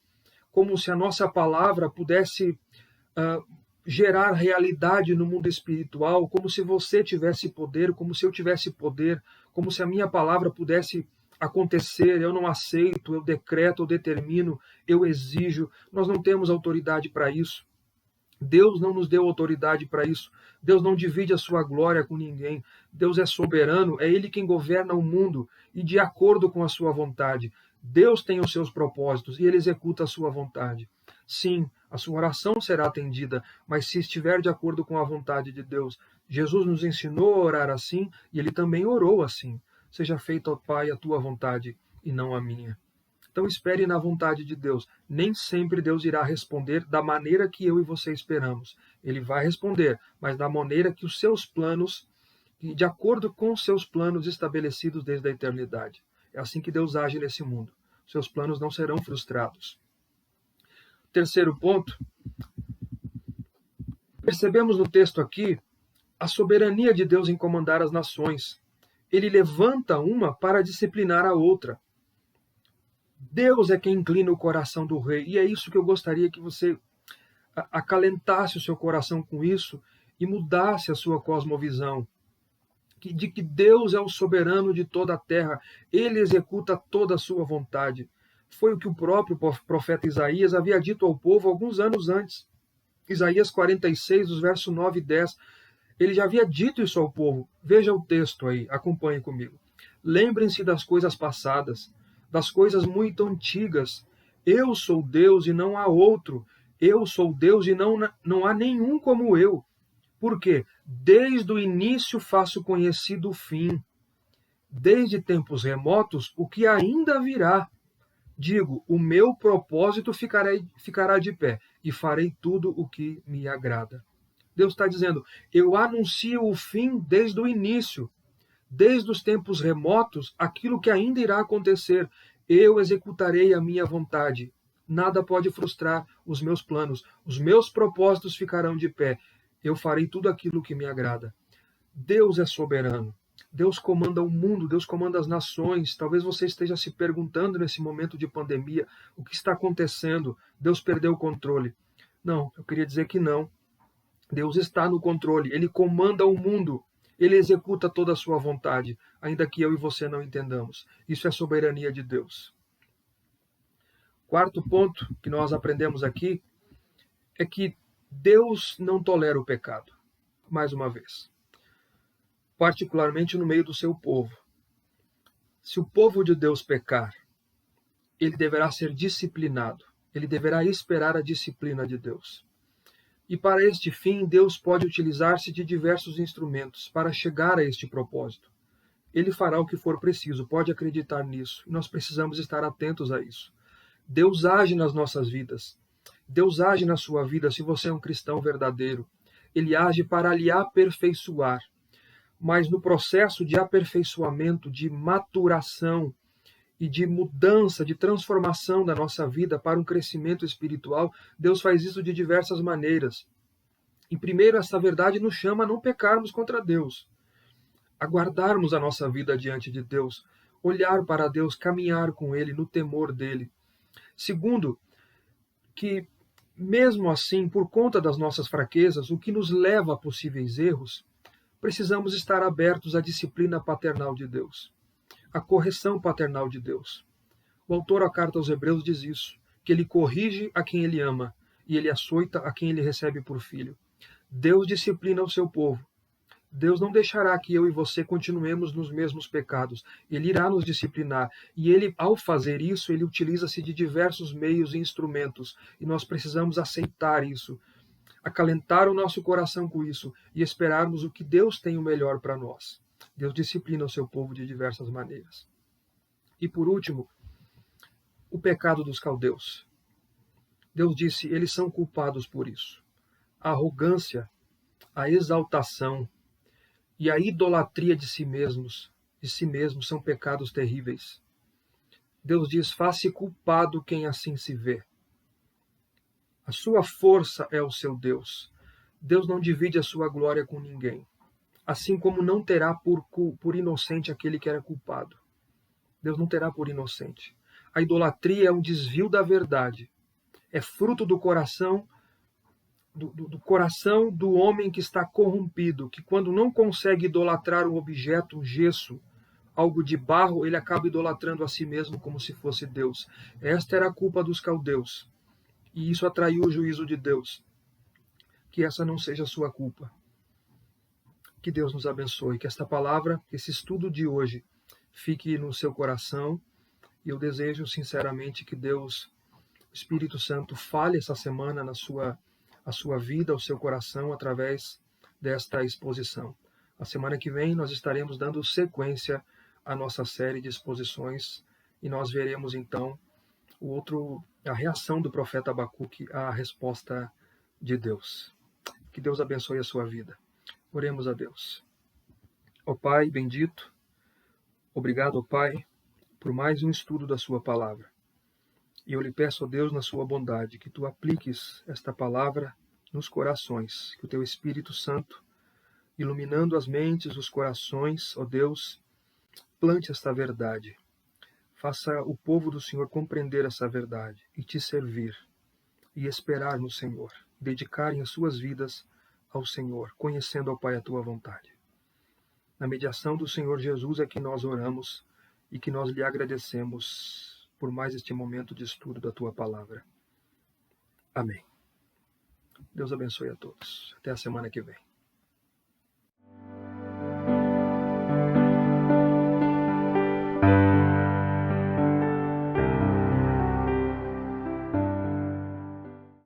como se a nossa palavra pudesse gerar realidade no mundo espiritual, como se você tivesse poder, como se eu tivesse poder, como se a minha palavra pudesse acontecer. Eu não aceito, eu decreto, eu determino, eu exijo. Nós não temos autoridade para isso. Deus não nos deu autoridade para isso. Deus não divide a sua glória com ninguém. Deus é soberano, é Ele quem governa o mundo e de acordo com a sua vontade. Deus tem os seus propósitos e Ele executa a sua vontade. Sim, a sua oração será atendida, mas se estiver de acordo com a vontade de Deus. Jesus nos ensinou a orar assim e Ele também orou assim. Seja feita, ó Pai, a tua vontade e não a minha. Então espere na vontade de Deus. Nem sempre Deus irá responder da maneira que eu e você esperamos. Ele vai responder, mas da maneira que os seus planos, de acordo com os seus planos estabelecidos desde a eternidade. É assim que Deus age nesse mundo. Seus planos não serão frustrados. Terceiro ponto. Percebemos no texto aqui a soberania de Deus em comandar as nações. Ele levanta uma para disciplinar a outra. Deus é quem inclina o coração do rei, e é isso que eu gostaria que você acalentasse o seu coração com isso e mudasse a sua cosmovisão, de que Deus é o soberano de toda a terra, Ele executa toda a sua vontade. Foi o que o próprio profeta Isaías havia dito ao povo alguns anos antes. Isaías 46, os versos 9 e 10. Ele já havia dito isso ao povo. Veja o texto aí, acompanhe comigo. Lembrem-se das coisas passadas, das coisas muito antigas. Eu sou Deus e não há outro. Eu sou Deus e não há nenhum como eu. Por quê? Desde o início faço conhecido o fim. Desde tempos remotos, o que ainda virá. Digo, o meu propósito ficará de pé e farei tudo o que me agrada. Deus está dizendo, eu anuncio o fim desde o início. Desde os tempos remotos, aquilo que ainda irá acontecer, eu executarei a minha vontade. Nada pode frustrar os meus planos. Os meus propósitos ficarão de pé. Eu farei tudo aquilo que me agrada. Deus é soberano. Deus comanda o mundo, Deus comanda as nações. Talvez você esteja se perguntando nesse momento de pandemia, o que está acontecendo? Deus perdeu o controle. Não, eu queria dizer que não. Deus está no controle, Ele comanda o mundo. Ele executa toda a sua vontade, ainda que eu e você não entendamos. Isso é soberania de Deus. Quarto ponto que nós aprendemos aqui é que Deus não tolera o pecado. Mais uma vez. particularmente no meio do seu povo. Se o povo de Deus pecar, ele deverá ser disciplinado, ele deverá esperar a disciplina de Deus. E para este fim, Deus pode utilizar-se de diversos instrumentos para chegar a este propósito. Ele fará o que for preciso, pode acreditar nisso, e nós precisamos estar atentos a isso. Deus age nas nossas vidas. Deus age na sua vida se você é um cristão verdadeiro. Ele age para lhe aperfeiçoar. Mas no processo de aperfeiçoamento, de maturação e de mudança, de transformação da nossa vida para um crescimento espiritual, Deus faz isso de diversas maneiras. E primeiro, essa verdade nos chama a não pecarmos contra Deus, a guardarmos a nossa vida diante de Deus, olhar para Deus, caminhar com Ele no temor dEle. Segundo, que mesmo assim, por conta das nossas fraquezas, o que nos leva a possíveis erros, precisamos estar abertos à disciplina paternal de Deus, à correção paternal de Deus. O autor da carta aos Hebreus diz isso, que ele corrige a quem ele ama e ele açoita a quem ele recebe por filho. Deus disciplina o seu povo. Deus não deixará que eu e você continuemos nos mesmos pecados. Ele irá nos disciplinar. E ele, ao fazer isso, ele utiliza-se de diversos meios e instrumentos. E nós precisamos aceitar isso, acalentar o nosso coração com isso e esperarmos o que Deus tem o melhor para nós. Deus disciplina o seu povo de diversas maneiras. E por último, o pecado dos caldeus. Deus disse, eles são culpados por isso. A arrogância, a exaltação e a idolatria de si mesmos são pecados terríveis. Deus diz, faz-se culpado quem assim se vê. A sua força é o seu Deus. Deus não divide a sua glória com ninguém. Assim como não terá por inocente aquele que era culpado. Deus não terá por inocente. A idolatria é um desvio da verdade. É fruto do coração do homem que está corrompido, que quando não consegue idolatrar um objeto, um gesso, algo de barro, ele acaba idolatrando a si mesmo como se fosse Deus. Esta era a culpa dos caldeus. E isso atraiu o juízo de Deus. Que essa não seja a sua culpa. Que Deus nos abençoe, que esta palavra, esse estudo de hoje, fique no seu coração. E eu desejo sinceramente que Deus, o Espírito Santo, fale essa semana a sua vida, ao seu coração, através desta exposição. A semana que vem nós estaremos dando sequência à nossa série de exposições e nós veremos então a reação do profeta Abacuque à resposta de Deus. Que Deus abençoe a sua vida. Oremos a Deus. Ó Pai bendito, obrigado, ó Pai, por mais um estudo da sua palavra. E eu lhe peço, ó Deus, na sua bondade, que tu apliques esta palavra nos corações, que o teu Espírito Santo, iluminando as mentes, os corações, ó Deus, plante esta verdade. Faça o povo do Senhor compreender essa verdade e te servir e esperar no Senhor, dedicarem as suas vidas ao Senhor, conhecendo, ó Pai, a tua vontade. Na mediação do Senhor Jesus é que nós oramos e que nós lhe agradecemos por mais este momento de estudo da tua palavra. Amém. Deus abençoe a todos. Até a semana que vem.